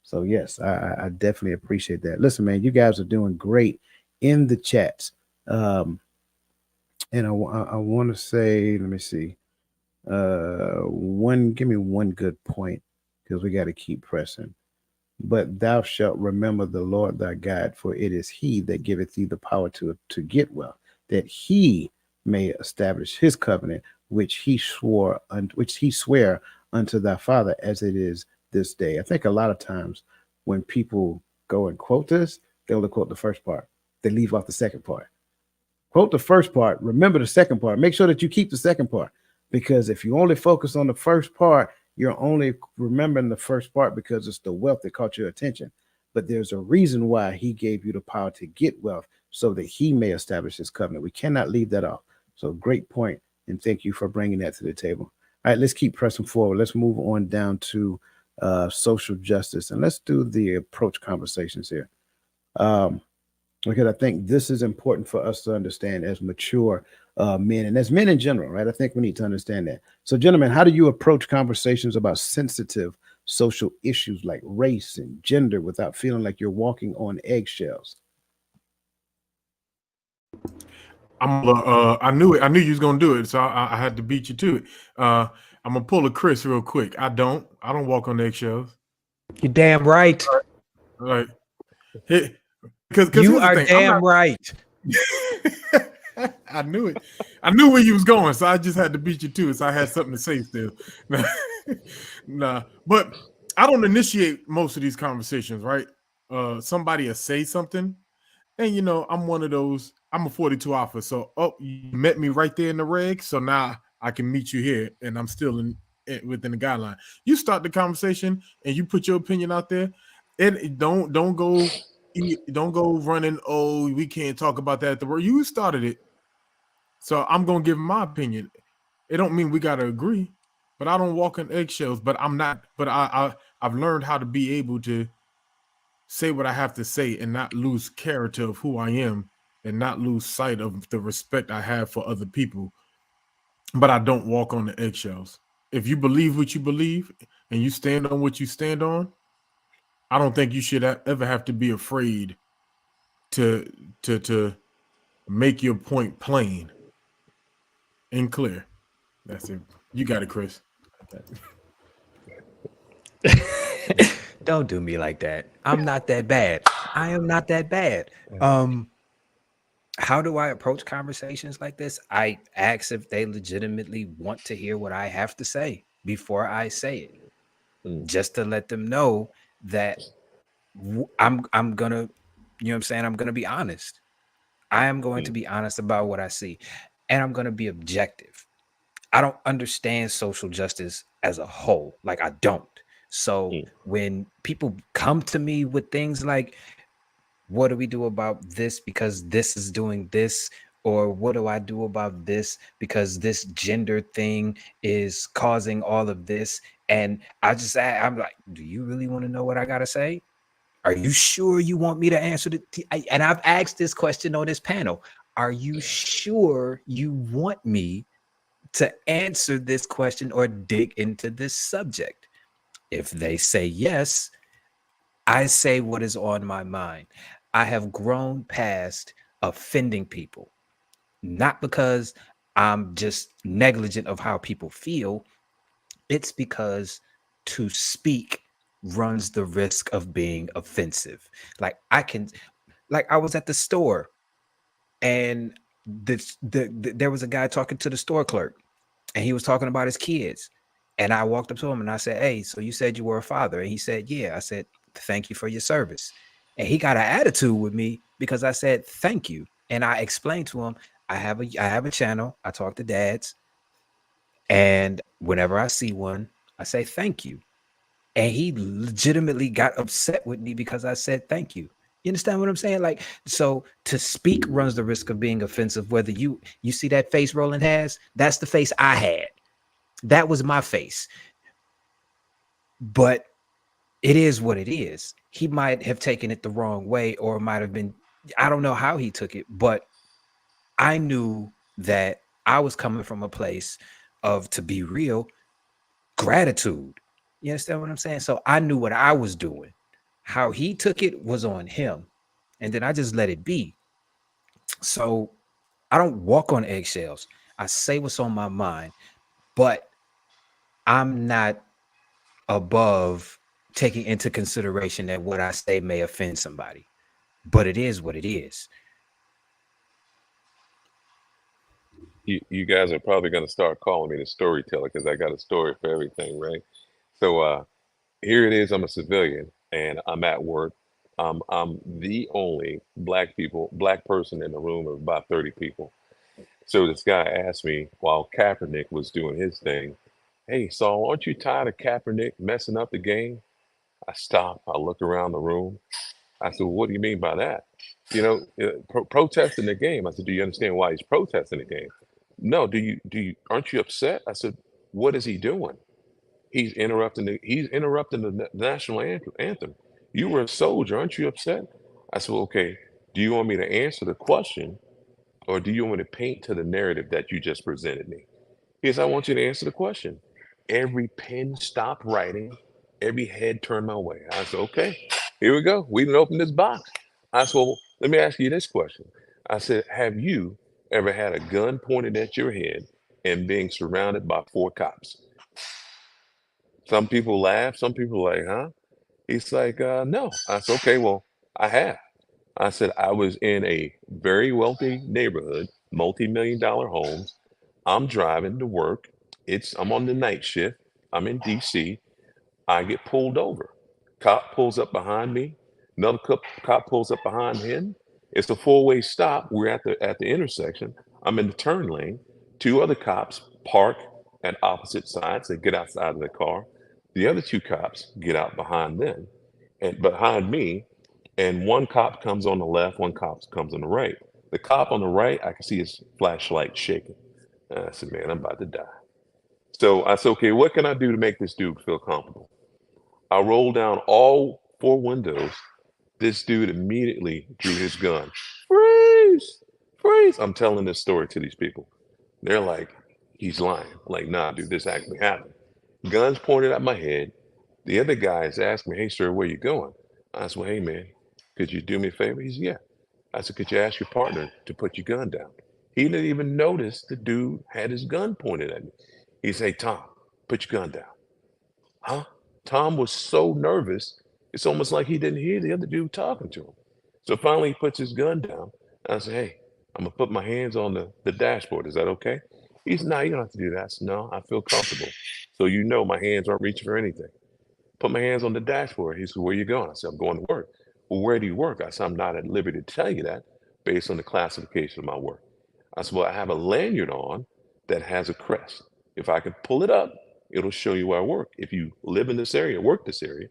So yes, I definitely appreciate that. Listen, man, you guys are doing great in the chats. Um, and I want to say, let me see, give me one good point because we got to keep pressing. But thou shalt remember the Lord thy God, for it is he that giveth thee the power to get wealth, that he may establish his covenant, which he sware unto thy father, as it is this day. I think a lot of times when people go and quote this, they only quote the first part. They leave off the second part. Quote the first part, remember the second part. Make sure that you keep the second part, because if you only focus on the first part, you're only remembering the first part because it's the wealth that caught your attention. But there's a reason why he gave you the power to get wealth, so that he may establish his covenant. We cannot leave that off. So great point, and thank you for bringing that to the table. All right, let's keep pressing forward. Let's move on down to social justice, and let's do the approach conversations here. Um, because I think this is important for us to understand as mature men and as men in general, right? I think we need to understand that. So, gentlemen, how do you approach conversations about sensitive social issues like race and gender without feeling like you're walking on eggshells? I knew it. I knew you was gonna do it, so I had to beat you to it. I'm gonna pull a Chris real quick. I don't walk on eggshells. You're damn right. Like, because You here's the are thing. I'm damn right. not. I knew it. I knew where you was going, so I just had to beat you to it. So I had something to say still. Nah, but I don't initiate most of these conversations, right? Somebody will say something, and I'm one of those. I'm a 42 alpha, so you met me right there in the reg, so now I can meet you here, and I'm still within the guideline. You start the conversation and you put your opinion out there, and don't go running. Oh, we can't talk about that at the work. You started it, so I'm gonna give my opinion. It don't mean we gotta agree, but I don't walk on eggshells. But I'm not. But I've learned how to be able to say what I have to say and not lose character of who I am and not lose sight of the respect I have for other people. But I don't walk on the eggshells. If you believe what you believe and you stand on what you stand on, I don't think you should ever have to be afraid to make your point plain and clear. That's it. You got it, Chris. Don't do me like that. I'm not that bad. I am not that bad. How do I approach conversations like this? I ask if they legitimately want to hear what I have to say before I say it, Mm, just to let them know that I'm gonna, you know what I'm saying? I'm gonna be honest. I am going to mm, be honest about what I see, and I'm gonna be objective. I don't understand social justice as a whole. Like, I don't. So mm, when people come to me with things like, what do we do about this because this is doing this? Or what do I do about this because this gender thing is causing all of this? And I'm like, do you really want to know what I got to say? Are you sure you want me to answer and I've asked this question on this panel. Are you sure you want me to answer this question or dig into this subject? If they say yes, I say what is on my mind. I have grown past offending people, not because I'm just negligent of how people feel. It's because to speak runs the risk of being offensive. Like I was at the store and there was a guy talking to the store clerk and he was talking about his kids. And I walked up to him and I said, "Hey, so you said you were a father?" And he said, "Yeah." I said, "Thank you for your service." And he got an attitude with me because I said, "Thank you." And I explained to him, I have a channel. I talk to dads. And whenever I see one, I say, "Thank you." And he legitimately got upset with me because I said, "Thank you." You understand what I'm saying? Like, so to speak runs the risk of being offensive. Whether you see that face Roland has, that's the face I had. That was my face. But it is what it is. He might have taken it the wrong way, or it might have been, I don't know how he took it, but I knew that I was coming from a place of, to be real, gratitude. You understand what I'm saying? So I knew what I was doing. How he took it was on him. And then I just let it be. So I don't walk on eggshells. I say what's on my mind, but I'm not above taking into consideration that what I say may offend somebody. But it is what it is. You guys are probably going to start calling me the storyteller because I got a story for everything, right? So here it is. I'm a civilian and I'm at work. I'm the only black person in the room of about 30 people. So this guy asked me while Kaepernick was doing his thing, "Hey, Saul, aren't you tired of Kaepernick messing up the game?" I stop. I look around the room. I said, "Well, what do you mean by that? Protesting the game." I said, "Do you understand why he's protesting the game?" "No, aren't you upset?" I said, "What is he doing?" He's interrupting the national anthem. You were a soldier, aren't you upset?" I said, "Well, okay, do you want me to answer the question or do you want me to paint to the narrative that you just presented me?" He says, "I want you to answer the question." Every pen stopped writing, every head turned my way. I said, "Okay, here we go. We didn't open this box." I said, "Well, let me ask you this question." I said, "Have you ever had a gun pointed at your head and being surrounded by four cops?" Some people laugh, some people like, "Huh?" He's like, "No." I said, "Okay, well, I have." I said, "I was in a very wealthy neighborhood, multi-million dollar homes. I'm driving to work. I'm on the night shift. I'm in DC. I get pulled over. Cop pulls up behind me. Another cop pulls up behind him. It's a four-way stop. We're at the intersection. I'm in the turn lane. Two other cops park at opposite sides. They get outside of the car. The other two cops get out behind them and behind me, and one cop comes on the left, one cop comes on the right. The cop on the right, I can see his flashlight shaking. I said, "Man, I'm about to die." So I said, "Okay, what can I do to make this dude feel comfortable?" I rolled down all four windows. This dude immediately drew his gun. "Freeze! Freeze!" I'm telling this story to these people. They're like, "He's lying." I'm like, "Nah, dude, this actually happened." Guns pointed at my head. The other guys asked me, "Hey, sir, where you going?" I said, "Well, hey, man, could you do me a favor?" He said, "Yeah." I said, "Could you ask your partner to put your gun down?" He didn't even notice the dude had his gun pointed at me. He said, "Hey, Tom, put your gun down." Huh? Tom was so nervous, it's almost like he didn't hear the other dude talking to him. So finally, he puts his gun down. I said, "Hey, I'm going to put my hands on the dashboard. Is that okay?" He said, "No, you don't have to do that." I said, "No, I feel comfortable. So you know my hands aren't reaching for anything." Put my hands on the dashboard. He said, "Where you going?" I said, "I'm going to work." "Well, where do you work?" I said, "I'm not at liberty to tell you that based on the classification of my work." I said, "Well, I have a lanyard on that has a crest. If I can pull it up, it'll show you where I work. If you live in this area, work this area,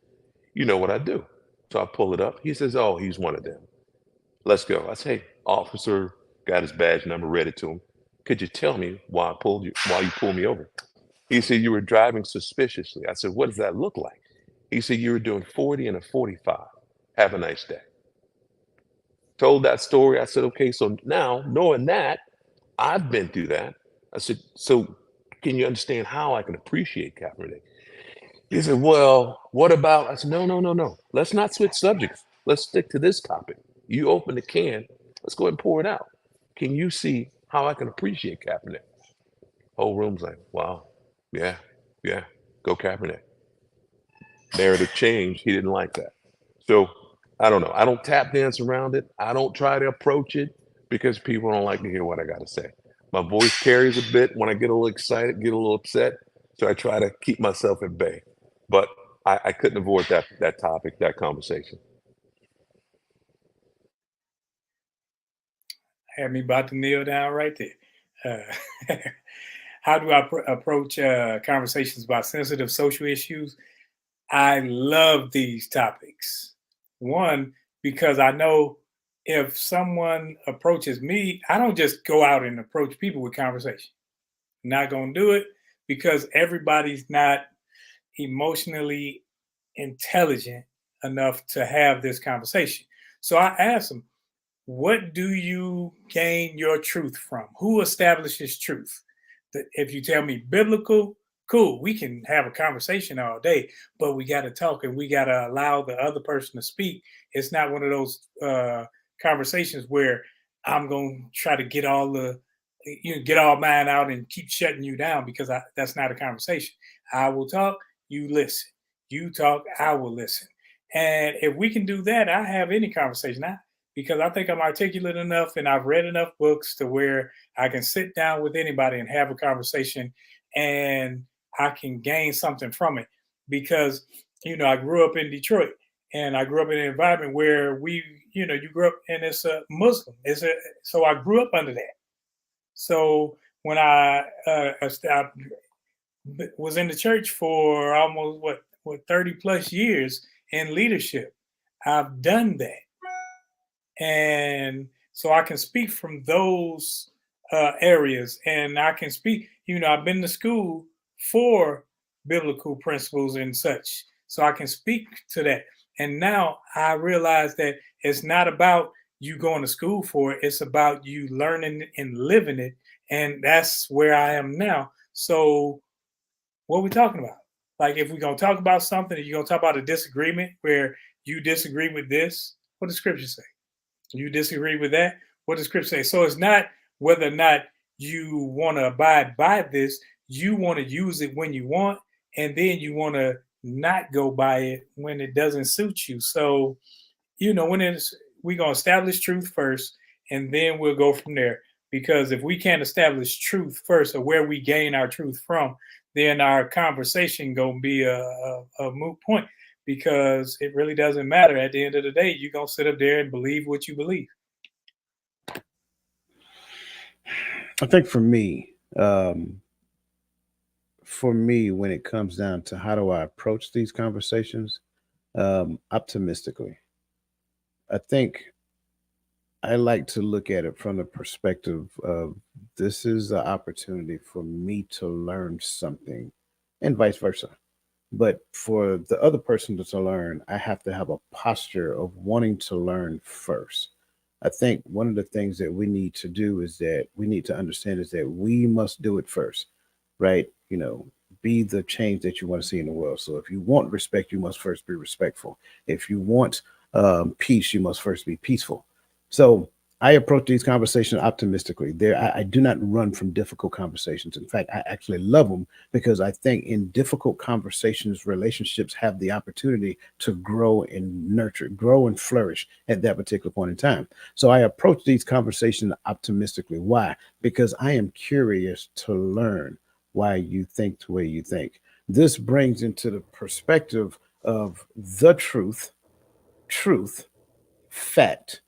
you know what I do." So I pull it up. He says, "Oh, he's one of them." Let's go. I say, officer, got his badge number, read it to him. Could you tell me why you pulled me over? He said, you were driving suspiciously. I said, what does that look like? He said, you were doing 40 and a 45. Have a nice day. Told that story. I said, okay, so now knowing that, I've been through that. I said, so can you understand how I can appreciate Kaepernick? He said, well, what about? I said, no, no, no, no. Let's not switch subjects. Let's stick to this topic. You open the can. Let's go ahead and pour it out. Can you see how I can appreciate Kaepernick? Whole room's like, wow, yeah, yeah, go Kaepernick. Narrative change. He didn't like that. So I don't know. I don't tap dance around it. I don't try to approach it because people don't like to hear what I got to say. My voice carries a bit when I get a little excited, get a little upset. So I try to keep myself at bay. But I couldn't avoid that topic, that conversation. Had me about to kneel down right there. How do I approach conversations about sensitive social issues? I love these topics. One, because I know if someone approaches me, I don't just go out and approach people with conversation. I'm not going to do it because everybody's not emotionally intelligent enough to have this conversation. So I ask them, what do you gain your truth from? Who establishes truth? If you tell me biblical, cool, we can have a conversation all day, but we got to talk and we got to allow the other person to speak. It's not one of those conversations where I'm going to try to get get all mine out and keep shutting you down because that's not a conversation. I will talk, you listen. You talk, I will listen. And if we can do that, I have any conversation. Because I think I'm articulate enough and I've read enough books to where I can sit down with anybody and have a conversation and I can gain something from it. Because, I grew up in Detroit and I grew up in an environment where you grew up and it's a Muslim. So I grew up under that. So when I was in the church for almost 30 plus years in leadership, I've done that. And so I can speak from those areas, and I can speak. I've been to school for biblical principles and such, so I can speak to that. And now I realize that it's not about you going to school for it; it's about you learning and living it, and that's where I am now. So, what are we talking about? Like, if we're gonna talk about something, you're gonna talk about a disagreement where you disagree with this. What does Scripture say? You disagree with that? What does Scripture say? So it's not whether or not you want to abide by this. You want to use it when you want, and then you want to not go by it when it doesn't suit you. So, we're going to establish truth first, and then we'll go from there. Because if we can't establish truth first, or where we gain our truth from, then our conversation going to be a moot point, because it really doesn't matter. At the end of the day, you're going to sit up there and believe what you believe. I think for me, when it comes down to how do I approach these conversations, optimistically. I think I like to look at it from the perspective of this is an opportunity for me to learn something, and vice versa. But for the other person to learn, I have to have a posture of wanting to learn first. I think one of the things that we need to do is that we need to understand is that we must do it first, right? Be the change that you want to see in the world. So if you want respect, you must first be respectful. If you want peace, you must first be peaceful. So I approach these conversations optimistically. I do not run from difficult conversations. In fact, I actually love them because I think in difficult conversations, relationships have the opportunity to grow and nurture, grow and flourish at that particular point in time. So I approach these conversations optimistically. Why? Because I am curious to learn why you think the way you think. This brings into the perspective of the truth, fact,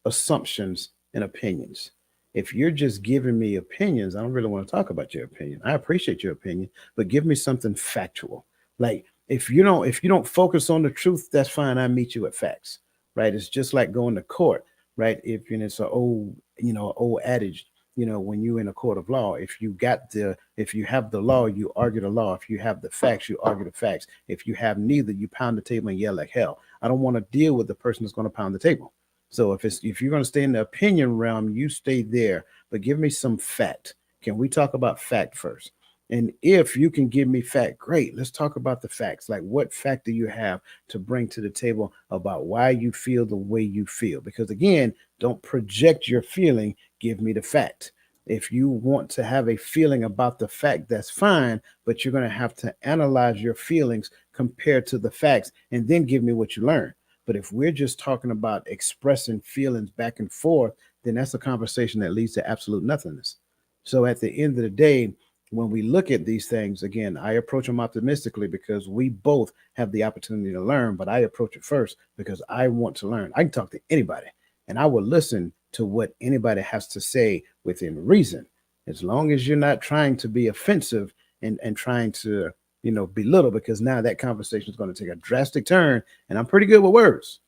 assumptions, and opinions. If you're just giving me opinions, I don't really want to talk about your opinion. I appreciate your opinion, but give me something factual. Like if you don't focus on the truth, that's fine. I meet you at facts. Right? It's just like going to court. right? If it's an old, old adage, when you're in a court of law, if you have the law, you argue the law. If you have the facts, you argue the facts. If you have neither, you pound the table and yell like hell. I don't want to deal with the person that's going to pound the table. So if you're going to stay in the opinion realm, you stay there. But give me some fact. Can we talk about fact first? And if you can give me fact, great. Let's talk about the facts. Like, what fact do you have to bring to the table about why you feel the way you feel? Because again, don't project your feeling. Give me the fact. If you want to have a feeling about the fact, that's fine, but you're going to have to analyze your feelings compared to the facts and then give me what you learn. But if we're just talking about expressing feelings back and forth, then that's a conversation that leads to absolute nothingness. So at the end of the day, when we look at these things, again, I approach them optimistically because we both have the opportunity to learn, but I approach it first because I want to learn. I can talk to anybody and I will listen to what anybody has to say within reason, as long as you're not trying to be offensive and trying to, belittle, because now that conversation is going to take a drastic turn. And I'm pretty good with words.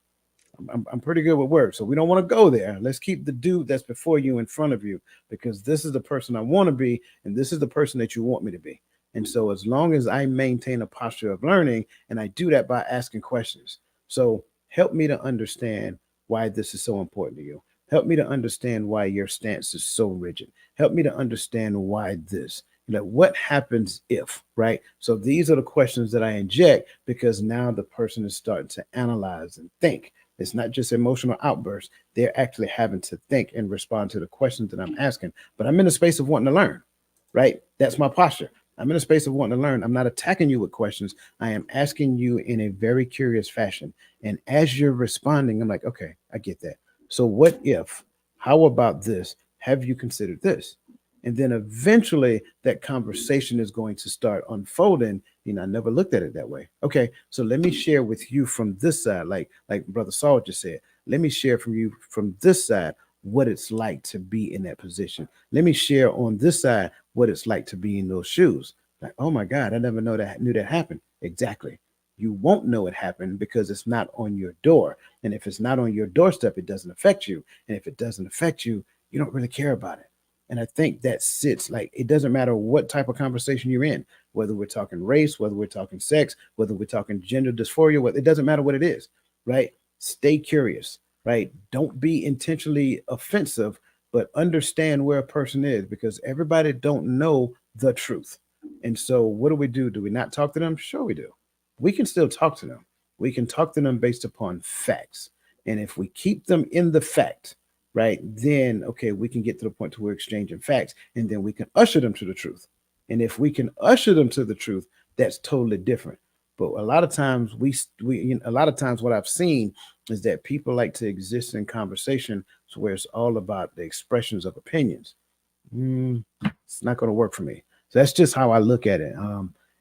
I'm pretty good with words. So we don't want to go there. Let's keep the dude that's before you in front of you, because this is the person I want to be, and this is the person that you want me to be. And so as long as I maintain a posture of learning, and I do that by asking questions. So help me to understand why this is so important to you. Help me to understand why your stance is so rigid. Help me to understand why this. What happens if, right? So these are the questions that I inject, because now the person is starting to analyze and think. It's not just emotional outbursts. They're actually having to think and respond to the questions that I'm asking. But I'm in a space of wanting to learn, right? That's my posture. I'm in a space of wanting to learn. I'm not attacking you with questions. I am asking you in a very curious fashion. And as you're responding, I'm like, okay, I get that. So what if, how about this? Have you considered this? And then eventually that conversation is going to start unfolding. I never looked at it that way. Okay, so let me share with you from this side, like Brother Saul just said. Let me share from you from this side what it's like to be in that position. Let me share on this side what it's like to be in those shoes. Like, oh my God, I never knew that happened. Exactly. You won't know it happened because it's not on your door. And if it's not on your doorstep, it doesn't affect you. And if it doesn't affect you, you don't really care about it. And I think that sits, like, it doesn't matter what type of conversation you're in, whether we're talking race, whether we're talking sex, whether we're talking gender dysphoria, it doesn't matter what it is, right? Stay curious, right? Don't be intentionally offensive, but understand where a person is, because everybody don't know the truth. And so what do? Do we not talk to them? Sure we do. We can still talk to them. We can talk to them based upon facts. And if we keep them in the fact, right, then okay, we can get to the point to where we're exchanging facts, and then we can usher them to the truth. And if we can usher them to the truth, that's totally different. But a lot of times a lot of times what I've seen is that people like to exist in conversation where it's all about the expressions of opinions. It's not going to work for me. So that's just how I look at it.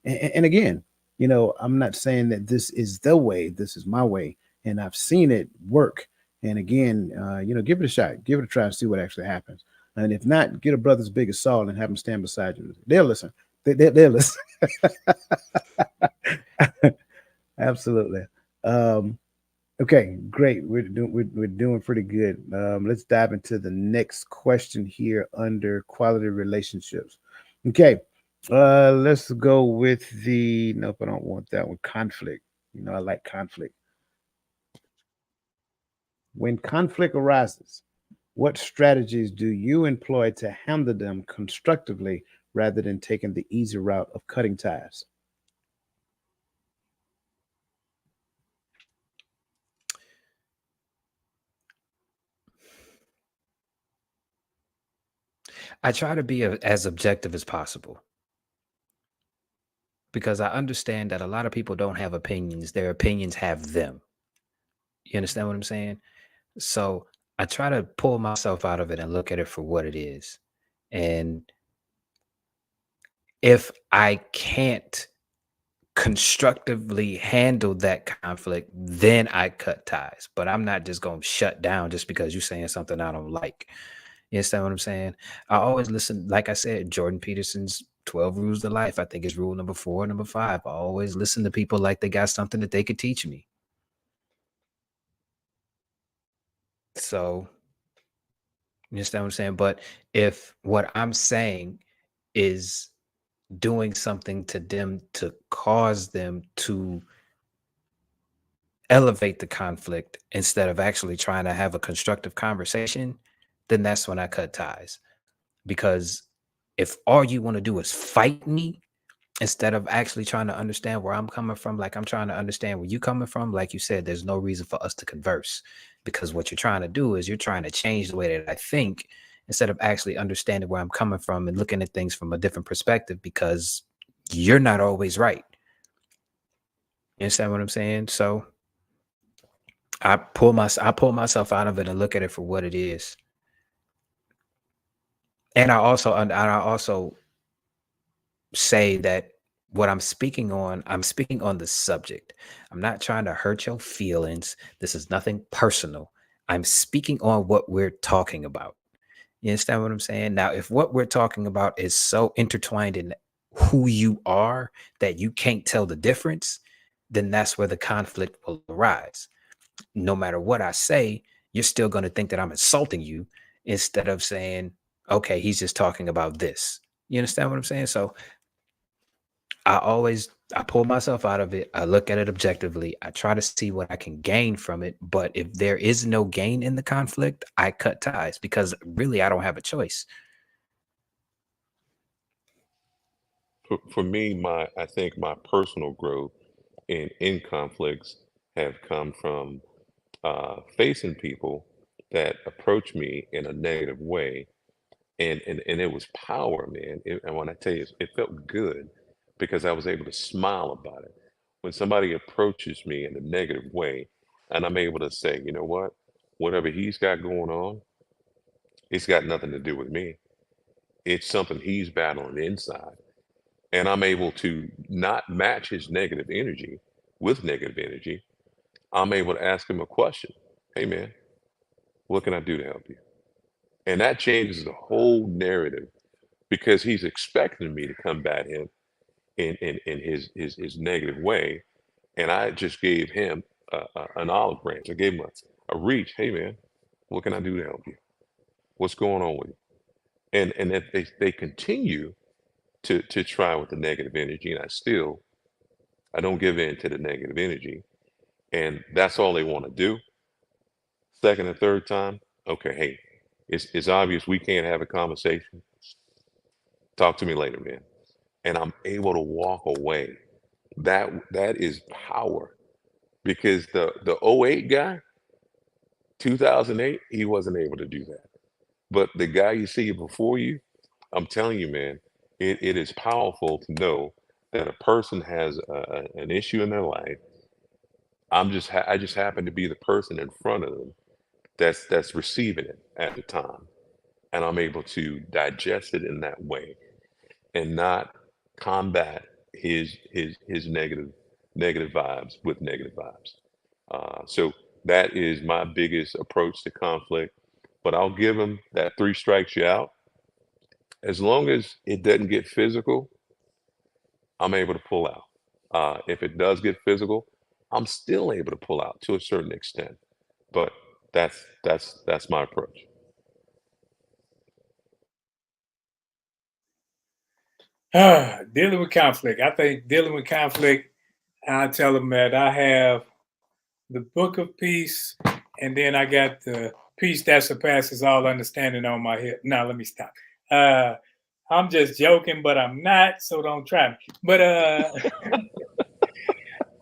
And again, I'm not saying that this is the way. This is my way, and I've seen it work. And again, give it a shot, give it a try, and see what actually happens. And if not, get a brother's big as Saul and have them stand beside you. They'll listen. They'll listen. Absolutely. Um, Okay, great. We're doing pretty good. Let's dive into the next question here under quality relationships. Okay, let's go with the nope. I don't want that one. Conflict. I like conflict. When conflict arises, what strategies do you employ to handle them constructively rather than taking the easy route of cutting ties? I try to be as objective as possible, because I understand that a lot of people don't have opinions. Their opinions have them. You understand what I'm saying? So I try to pull myself out of it and look at it for what it is. And if I can't constructively handle that conflict, then I cut ties. But I'm not just going to shut down just because you're saying something I don't like. You understand what I'm saying? I always listen, like I said, Jordan Peterson's 12 Rules of Life, I think is rule number 4, number 5. I always listen to people like they got something that they could teach me. So You understand what I'm saying? But if what I'm saying is doing something to them to cause them to elevate the conflict instead of actually trying to have a constructive conversation, then that's when I cut ties. Because if all you want to do is fight me instead of actually trying to understand where I'm coming from, like I'm trying to understand where you coming from, like you said, there's no reason for us to converse, because what you're trying to do is you're trying to change the way that I think instead of actually understanding where I'm coming from and looking at things from a different perspective, because you're not always right. You understand what I'm saying? So I pull myself out of it and look at it for what it is. And I also say that what I'm speaking on the subject. I'm not trying to hurt your feelings. This is nothing personal. I'm speaking on what we're talking about. You understand what I'm saying? Now, if what we're talking about is so intertwined in who you are that you can't tell the difference, then that's where the conflict will arise. No matter what I say, you're still going to think that I'm insulting you instead of saying, okay, he's just talking about this. You understand what I'm saying? So I pull myself out of it. I look at it objectively. I try to see what I can gain from it. But if there is no gain in the conflict, I cut ties, because really I don't have a choice. For me, I think my personal growth in conflicts have come from facing people that approach me in a negative way, and it was power, man. And when I tell you, it felt good because I was able to smile about it. When somebody approaches me in a negative way, and I'm able to say, you know what, whatever he's got going on, it's got nothing to do with me. It's something he's battling inside. And I'm able to not match his negative energy with negative energy. I'm able to ask him a question. Hey, man, what can I do to help you? And that changes the whole narrative because he's expecting me to combat him in his negative way. And I just gave him an olive branch. I gave him a reach. Hey, man, what can I do to help you? What's going on with you? And if they continue to try with the negative energy, and I don't give in to the negative energy, and that's all they want to do. Second and third time, okay, hey, it's obvious we can't have a conversation. Talk to me later, man. And I'm able to walk away. That is power because the '08 guy, 2008, he wasn't able to do that. But the guy you see before you, I'm telling you, man, it is powerful to know that a person has an issue in their life. I just happen to be the person in front of them that's receiving it at the time, and I'm able to digest it in that way and not combat his negative vibes with negative vibes. So that is my biggest approach to conflict. But I'll give him that three strikes you out. As long as it doesn't get physical, I'm able to pull out. If it does get physical, I'm still able to pull out to a certain extent. But that's my approach. Dealing with conflict. I think dealing with conflict, I tell them that I have the book of peace, and then I got the peace that surpasses all understanding on my hip. Now, let me stop. I'm just joking, but I'm not, so don't try me. But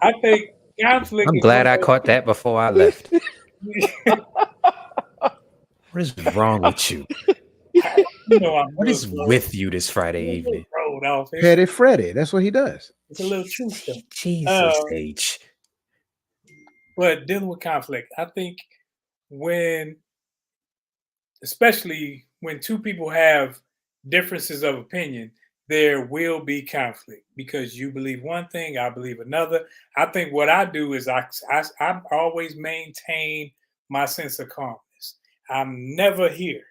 I think conflict I'm is one glad I of caught that before I left. those. What is wrong with you? I'm What is with you this Friday evening? rolled off. Petty Freddy. That's what he does. It's a little truth though. Jesus H. But dealing with conflict, I think when, especially when two people have differences of opinion, there will be conflict because you believe one thing, I believe another. I think what I do is I always maintain my sense of calmness. I'm never here,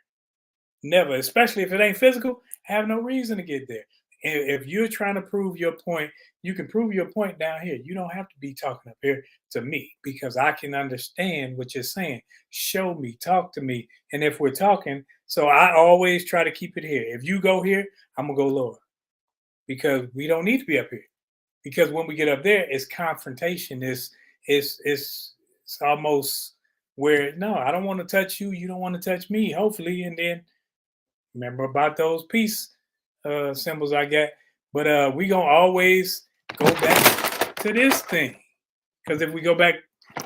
never, especially if it ain't physical. I have no reason to get there. if you're trying to prove your point, you can prove your point down here. You don't have to be talking up here to me because I can understand what you're saying. Show me, talk to me. And if we're talking, so I always try to keep it here. If you go here, I'm gonna go lower because we don't need to be up here. Because when we get up there, it's confrontation. It's almost where no, I don't want to touch you. You don't want to touch me. Hopefully, and then remember about those peace symbols I got. But we gonna always go back to this thing. Because if we go back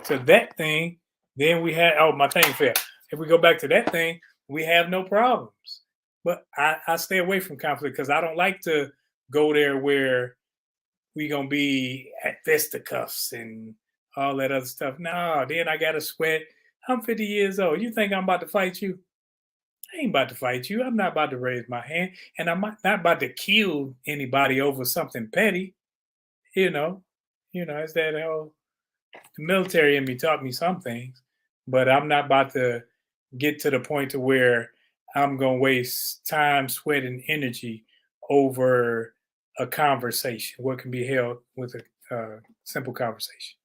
to that thing, then we had my thing fell. If we go back to that thing, we have no problems. But I stay away from conflict because I don't like to go there where we gonna be at fisticuffs and all that other stuff. No, then I gotta sweat. I'm 50 years old. You think I'm about to fight you? I ain't about to fight you. I'm not about to raise my hand, and I'm not about to kill anybody over something petty. You know, it's that whole the military in me taught me some things, but I'm not about to get to the point to where I'm gonna waste time, sweat, and energy over a conversation. What can be held with a simple conversation.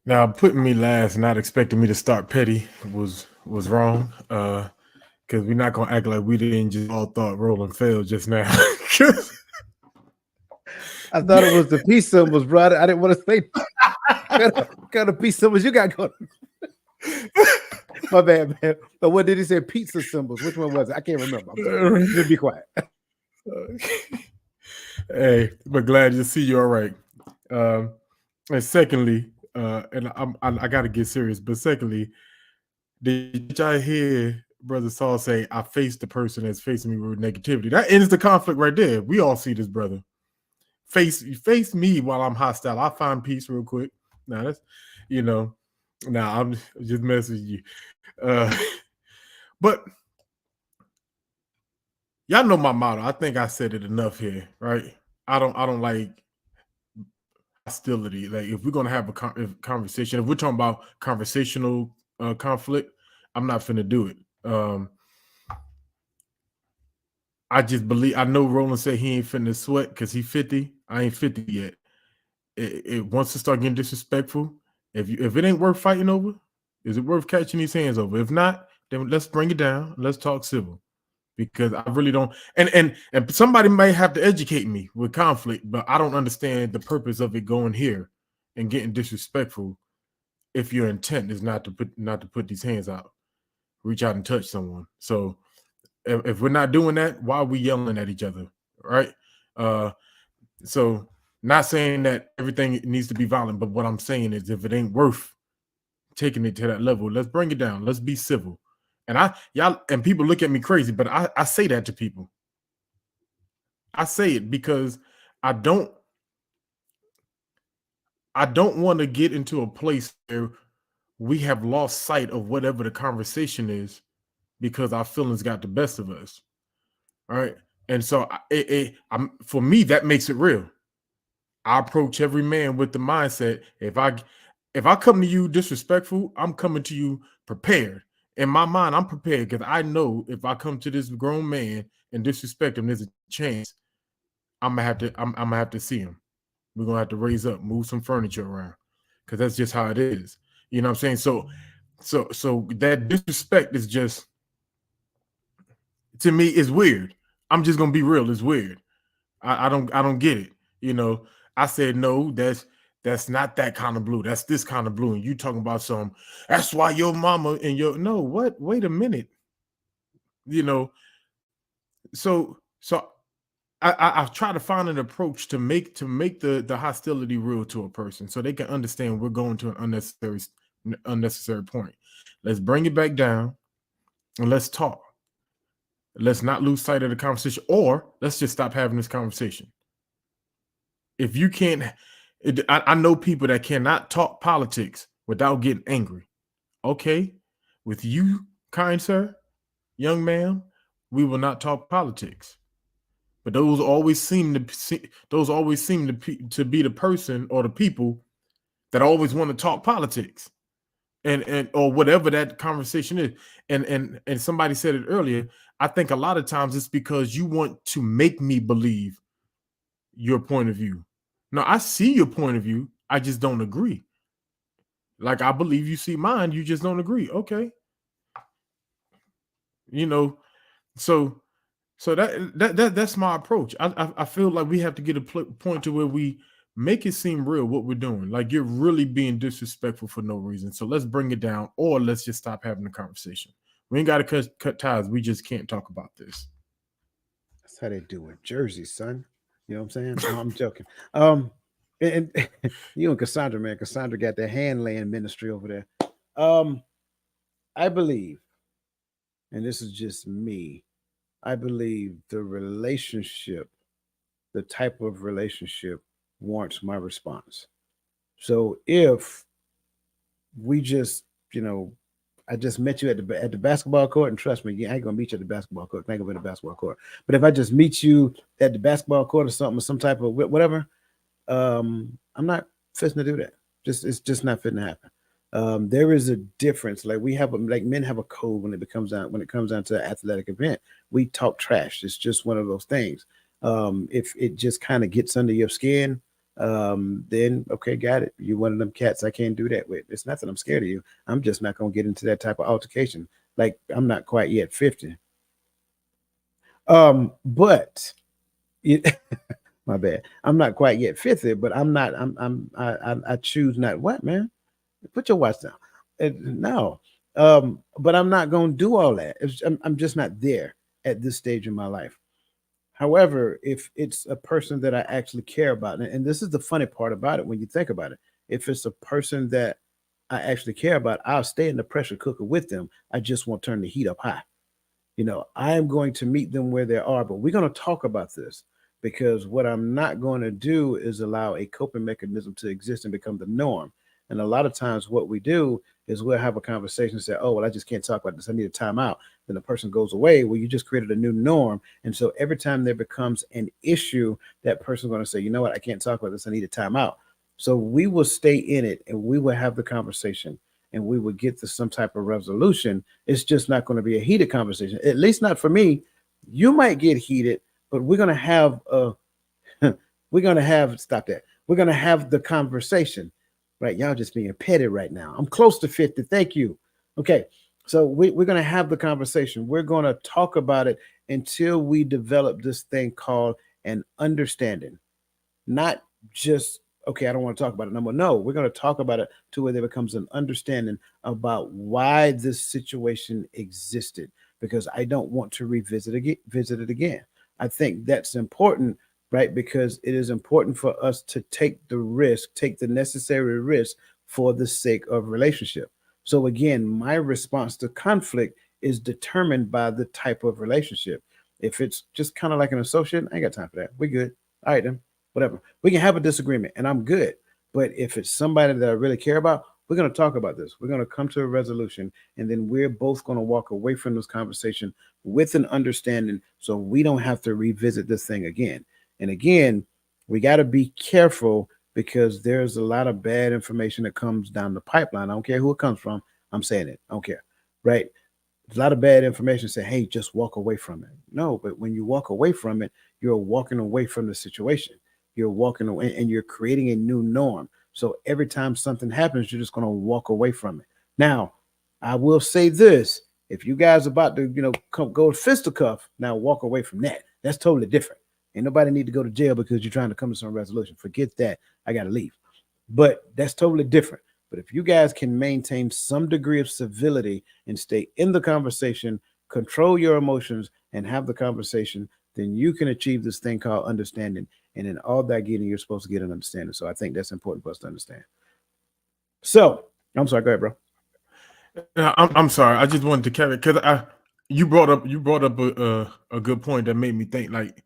Now, putting me last, not expecting me to start petty was wrong. Because we're not gonna act like we didn't just all thought Roland failed just now. I thought it was the peace symbols, bro. I didn't want to say what kind of peace symbols you got going. My bad, man. But what did he say? Pizza symbols. Which one was it? I can't remember. I'm sorry. Just be quiet. Hey, but glad to see you all right. And secondly, and I got to get serious. But secondly, did I hear Brother Saul say, "I face the person that's facing me with negativity"? That ends the conflict right there. We all see this, brother. Face me while I'm hostile. I'll find peace real quick. Now that's I'm just messing with you. But y'all know my motto. I think I said it enough here, right? I don't like hostility. Like if we're gonna have a conversation, if we're talking about conversational conflict, I'm not finna do it. I just believe I know Roland said he ain't finna sweat because he 50. I ain't 50 yet. It wants to start getting disrespectful. If it ain't worth fighting over, is it worth catching these hands over? If not, then let's bring it down. Let's talk civil. Because I really don't, and somebody may have to educate me with conflict, but I don't understand the purpose of it going here and getting disrespectful if your intent is not to put these hands out, reach out and touch someone. So if we're not doing that, why are we yelling at each other, right? So not saying that everything needs to be violent, but what I'm saying is if it ain't worth taking it to that level, let's bring it down. Let's be civil. And y'all and people look at me crazy, but I say that to people. I say it because I don't want to get into a place where we have lost sight of whatever the conversation is because our feelings got the best of us. All right. And so for me, that makes it real. I approach every man with the mindset, if I come to you disrespectful, I'm coming to you prepared. In my mind, I'm prepared because I know if I come to this grown man and disrespect him, there's a chance I'm gonna have to see him. We're gonna have to raise up, move some furniture around, because that's just how it is. You know what I'm saying? So that disrespect is just, to me, is weird. I'm just gonna be real. It's weird. I don't get it. I said no. That's not that kind of blue. That's this kind of blue. And you talking about some. That's why your mama and your no. What? Wait a minute. So I try to find an approach to make the hostility real to a person, so they can understand we're going to an unnecessary point. Let's bring it back down and let's talk. Let's not lose sight of the conversation, or let's just stop having this conversation. If you can't, I know people that cannot talk politics without getting angry. Okay, with you, kind sir, young man, we will not talk politics. But those always seem to be the person or the people that always want to talk politics. and or whatever that conversation is. And somebody said it earlier. I think a lot of times it's because you want to make me believe your point of view. Now I see your point of view, I just don't agree. Like I believe you see mine, you just don't agree. Okay, you know. So that's my approach. I feel like we have to get a point to where we make it seem real what we're doing. Like you're really being disrespectful for no reason. So let's bring it down, or let's just stop having the conversation. We ain't got to cut ties. We just can't talk about this. That's how they do it. Jersey, son. You know what I'm saying? No, I'm joking. Um, and you and Cassandra, man. Cassandra got that hand laying ministry over there. Um, I believe, and this is just me, I believe the relationship, the type of relationship warrants my response. So if we just, you know, I just met you at the basketball court, and trust me, I ain't gonna meet you at the basketball court. I ain't gonna be at the basketball court. But if I just meet you at the basketball court or something, or some type of whatever, I'm not fitting to do that. Just it's just not fitting to happen. There is a difference. Like we have, like men have a code when it comes down to an athletic event. We talk trash. It's just one of those things. If it just kind of gets under your skin, then okay, got it. You one of them cats I can't do that with. It's not that I'm scared of you. I'm just not gonna get into that type of altercation. Like I'm not quite yet 50. But it, my bad. I'm not quite yet 50, but I'm not. I choose not. What, man? Put your watch down. No. But I'm not gonna do all that. I'm just not there at this stage in my life. However, if it's a person that I actually care about, and this is the funny part about it when you think about it, if it's a person that I actually care about, I'll stay in the pressure cooker with them. I just won't turn the heat up high. I am going to meet them where they are, but we're going to talk about this because what I'm not going to do is allow a coping mechanism to exist and become the norm. And a lot of times, what we do is we'll have a conversation and say, "Oh, well, I just can't talk about this. I need a timeout." Then the person goes away. Well, you just created a new norm. And so every time there becomes an issue, that person's going to say, "You know what? I can't talk about this. I need a timeout." So we will stay in it and we will have the conversation and we will get to some type of resolution. It's just not going to be a heated conversation, at least not for me. You might get heated, but we're going to have a we're going to have stop that. We're going to have the conversation, right? Y'all just being petty right now. I'm close to 50. Thank you. Okay. So we're going to have the conversation. We're going to talk about it until we develop this thing called an understanding, not just okay, I don't want to talk about it no more. No, we're going to talk about it to where there becomes an understanding about why this situation existed, because I don't want to visit it again. I think that's important, right? Because it is important for us to take the risk, take the necessary risk for the sake of relationship. So again, my response to conflict is determined by the type of relationship. If it's just kind of like an associate, I ain't got time for that. We good. All right, then whatever. We can have a disagreement and I'm good. But if it's somebody that I really care about, we're going to talk about this. We're going to come to a resolution and then we're both going to walk away from this conversation with an understanding so we don't have to revisit this thing again. And again, we got to be careful because there's a lot of bad information that comes down the pipeline. I don't care who it comes from. I'm saying it. I don't care. Right? There's a lot of bad information say, hey, just walk away from it. No, but when you walk away from it, you're walking away from the situation. You're walking away and you're creating a new norm. So every time something happens, you're just going to walk away from it. Now, I will say this: if you guys are about to, go fisticuff, now walk away from that. That's totally different. Ain't nobody need to go to jail because you're trying to come to some resolution. Forget that. I got to leave. But that's totally different. But if you guys can maintain some degree of civility and stay in the conversation, control your emotions, and have the conversation, then you can achieve this thing called understanding. And in all that getting, you're supposed to get an understanding. So I think that's important for us to understand. So I'm sorry, go ahead, bro. I'm sorry. I just wanted to carry because you brought up a good point that made me think like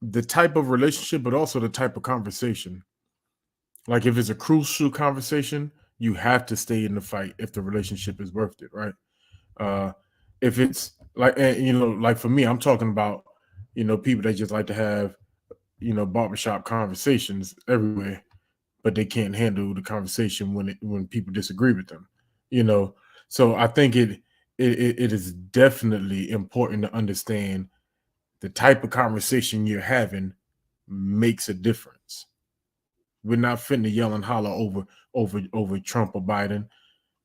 the type of relationship, but also the type of conversation. Like if it's a crucial conversation, you have to stay in the fight if the relationship is worth it, right? Uh, if it's like, like for me, I'm talking about, people that just like to have, barbershop conversations everywhere, but they can't handle the conversation when people disagree with them. you know. So I think it is definitely important to understand the type of conversation you're having makes a difference. We're not finna yell and holler over Trump or Biden,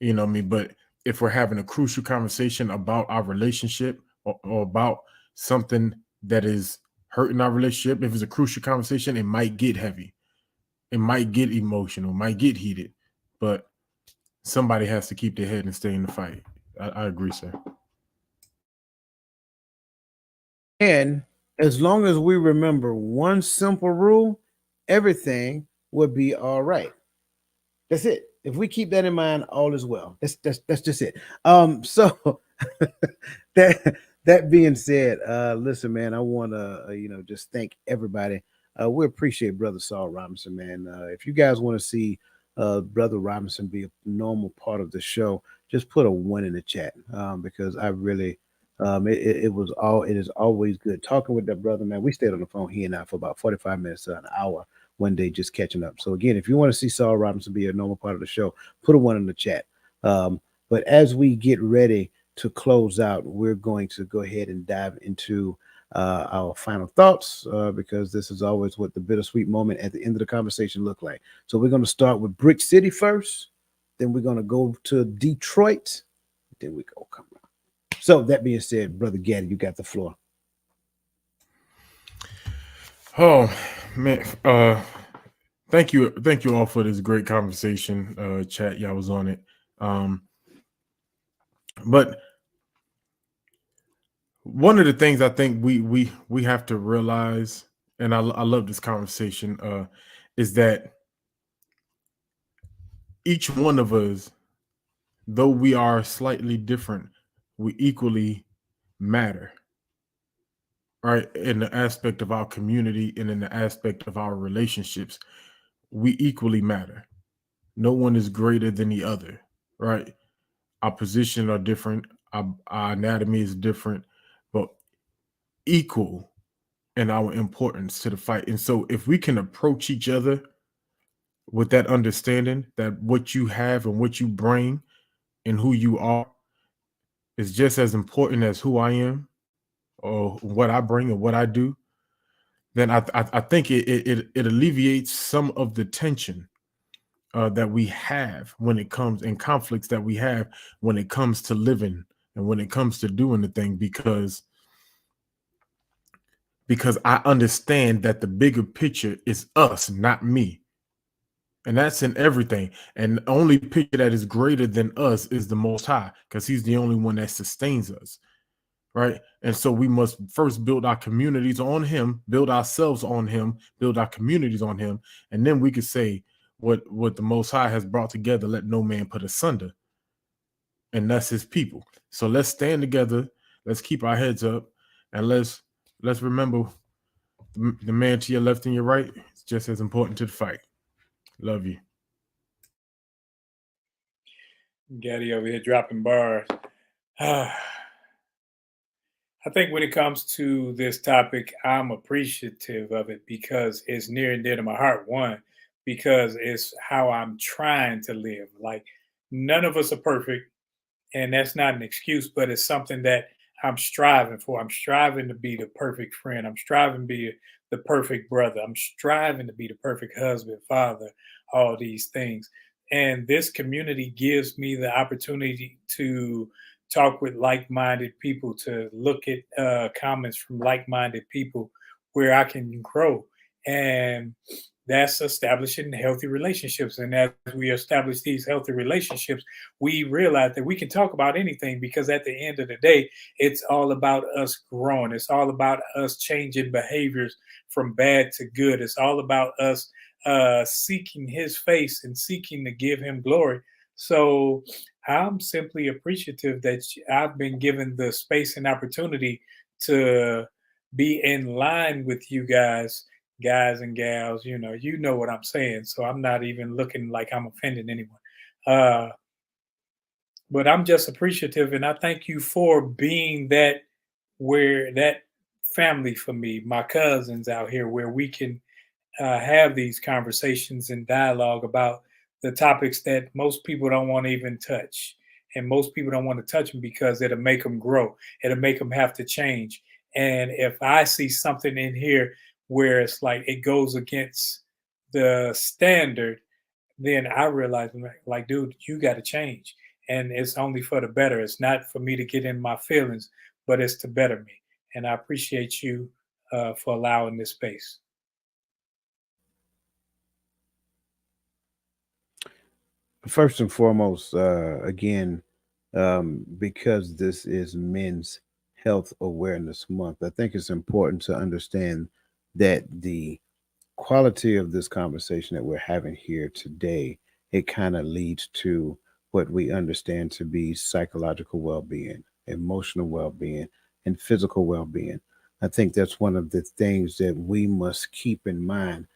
you know what I mean? But if we're having a crucial conversation about our relationship, or about something that is hurting our relationship, if it's a crucial conversation, it might get heavy, it might get emotional, might get heated, but somebody has to keep their head and stay in the fight. I agree, sir. And as long as we remember one simple rule, everything will be all right. That's it. If we keep that in mind, all is well. That's just it. So that that being said, listen, man, I want to just thank everybody. We appreciate Brother Saul Robinson, man. If you guys want to see Brother Robinson be a normal part of the show, just put a one in the chat, because I really, it is always good talking with that brother, man. We stayed on the phone, he and I, for about 45 minutes to an hour one day, just catching up. So again, if you want to see Saul Robinson be a normal part of the show, put a one in the chat. But as we get ready to close out, we're going to go ahead and dive into our final thoughts, because this is always what the bittersweet moment at the end of the conversation look like. So we're going to start with Brick City first, then we're going to go to Detroit, then we go come on. So that being said, Brother Gaddy, you got the floor. Oh man, thank you all for this great conversation. Chat, y'all was on it. Um, but one of the things I think we have to realize, and I love this conversation, is that each one of us, though we are slightly different, we equally matter, right? In the aspect of our community and in the aspect of our relationships, we equally matter. No one is greater than the other, right? Our positions are different, our anatomy is different, but equal in our importance to the fight. And so if we can approach each other with that understanding that what you have and what you bring and who you are is just as important as who I am or what I bring or what I do, then I think it alleviates some of the tension that we have when it comes, in conflicts that we have when it comes to living and when it comes to doing the thing, because I understand that the bigger picture is us, not me. And that's in everything. And the only picture that is greater than us is the Most High, because He's the only one that sustains us. Right. And so we must first build our communities on Him, build ourselves on Him, build our communities on Him. And then we could say what the Most High has brought together, let no man put asunder. And that's His people. So let's stand together. Let's keep our heads up, and let's remember the man to your left and your right is just as important to the fight. Love you. Gaddy over here dropping bars. I think when it comes to this topic, I'm appreciative of it because it's near and dear to my heart. One, because it's how I'm trying to live. Like, none of us are perfect, and that's not an excuse, but it's something that I'm striving for. I'm striving to be the perfect friend. I'm striving to be the perfect brother. I'm striving to be the perfect husband, father, all these things. And this community gives me the opportunity to talk with like-minded people, to look at comments from like-minded people where I can grow. And that's establishing healthy relationships. And as we establish these healthy relationships, we realize that we can talk about anything, because at the end of the day, it's all about us growing. It's all about us changing behaviors from bad to good. It's all about us seeking His face and seeking to give Him glory. So I'm simply appreciative that I've been given the space and opportunity to be in line with you guys and gals. You know what I'm saying. So I'm not even looking like I'm offending anyone. Uh, but I'm just appreciative, and I thank you for being that family for me, my cousins out here, where we can have these conversations and dialogue about the topics that most people don't want to even touch. And most people don't want to touch them because it'll make them grow. It'll make them have to change. And if I see something in here where it's like it goes against the standard, then I realize, like, dude, you got to change. And it's only for the better. It's not for me to get in my feelings, but it's to better me. And I appreciate you for allowing this space. First and foremost, again, because this is Men's Health Awareness Month, I think it's important to understand that the quality of this conversation that we're having here today, it kind of leads to what we understand to be psychological well-being, emotional well-being, and physical well-being. I think that's one of the things that we must keep in mind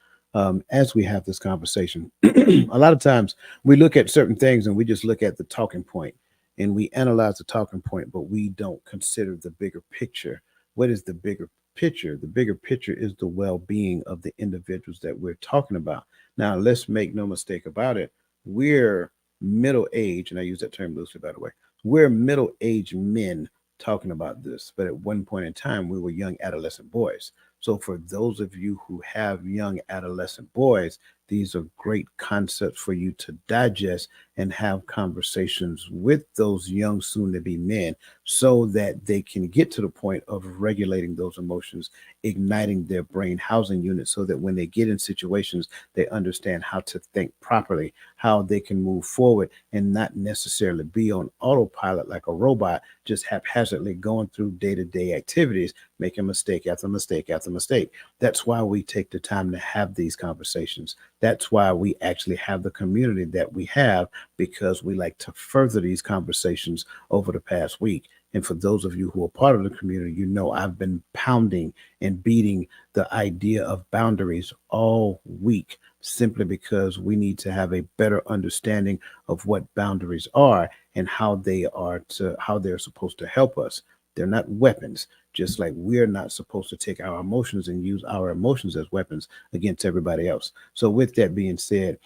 as we have this conversation. A lot of times we look at certain things and we just look at the talking point and we analyze the talking point, but we don't consider the bigger picture. What is the bigger picture? The bigger picture is the well-being of the individuals that we're talking about. Now, let's make no mistake about it. We're middle age, and I use that term loosely, by the way. We're middle-aged men talking about this, but at one point in time, we were young adolescent boys. So, for those of you who have young adolescent boys, these are great concepts for you to digest and have conversations with those young, soon to be men so that they can get to the point of regulating those emotions, igniting their brain housing units so that when they get in situations, they understand how to think properly, how they can move forward and not necessarily be on autopilot like a robot, just haphazardly going through day to day activities, making mistake after mistake after mistake. That's why we take the time to have these conversations. That's why we actually have the community that we have, because we like to further these conversations over the past week. And for those of you who are part of the community, you know I've been pounding and beating the idea of boundaries all week, simply because we need to have a better understanding of what boundaries are and how they're supposed to help us. They're not weapons, just like we're not supposed to take our emotions and use our emotions as weapons against everybody else. So, with that being said,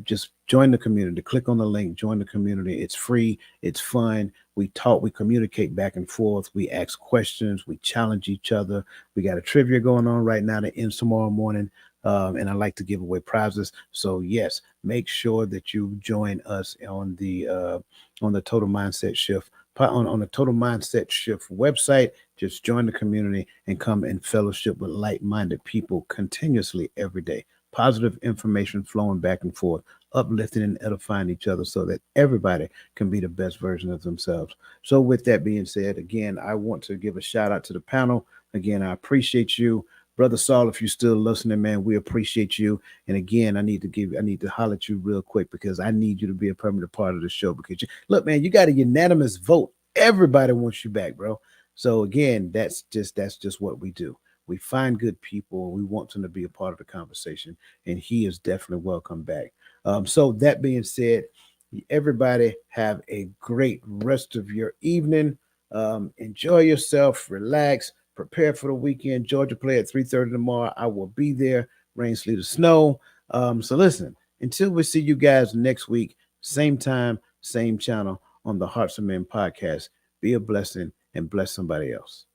just join the community. Click on the link, join the community. It's free, it's fun. We talk, we communicate back and forth, we ask questions, we challenge each other. We got a trivia going on right now that ends tomorrow morning. And I like to give away prizes. So yes, make sure that you join us on the Total Mindset Shift on the Total Mindset Shift website. Just join the community and come and fellowship with like-minded people continuously every day. Positive information flowing back and forth, uplifting and edifying each other so that everybody can be the best version of themselves. So, with that being said, again, I want to give a shout out to the panel. Again, I appreciate you. Brother Saul, if you're still listening, man, we appreciate you. And again, I need to holler at you real quick because I need you to be a permanent part of the show. Because look, man, you got a unanimous vote. Everybody wants you back, bro. So again, that's just what we do. We find good people. We want them to be a part of the conversation, and he is definitely welcome back. So that being said, everybody have a great rest of your evening. Enjoy yourself, relax, prepare for the weekend. Georgia play at 3:30 tomorrow. I will be there, rain, sleet, or snow. So listen, until we see you guys next week, same time, same channel on the Hearts of Men podcast. Be a blessing and bless somebody else.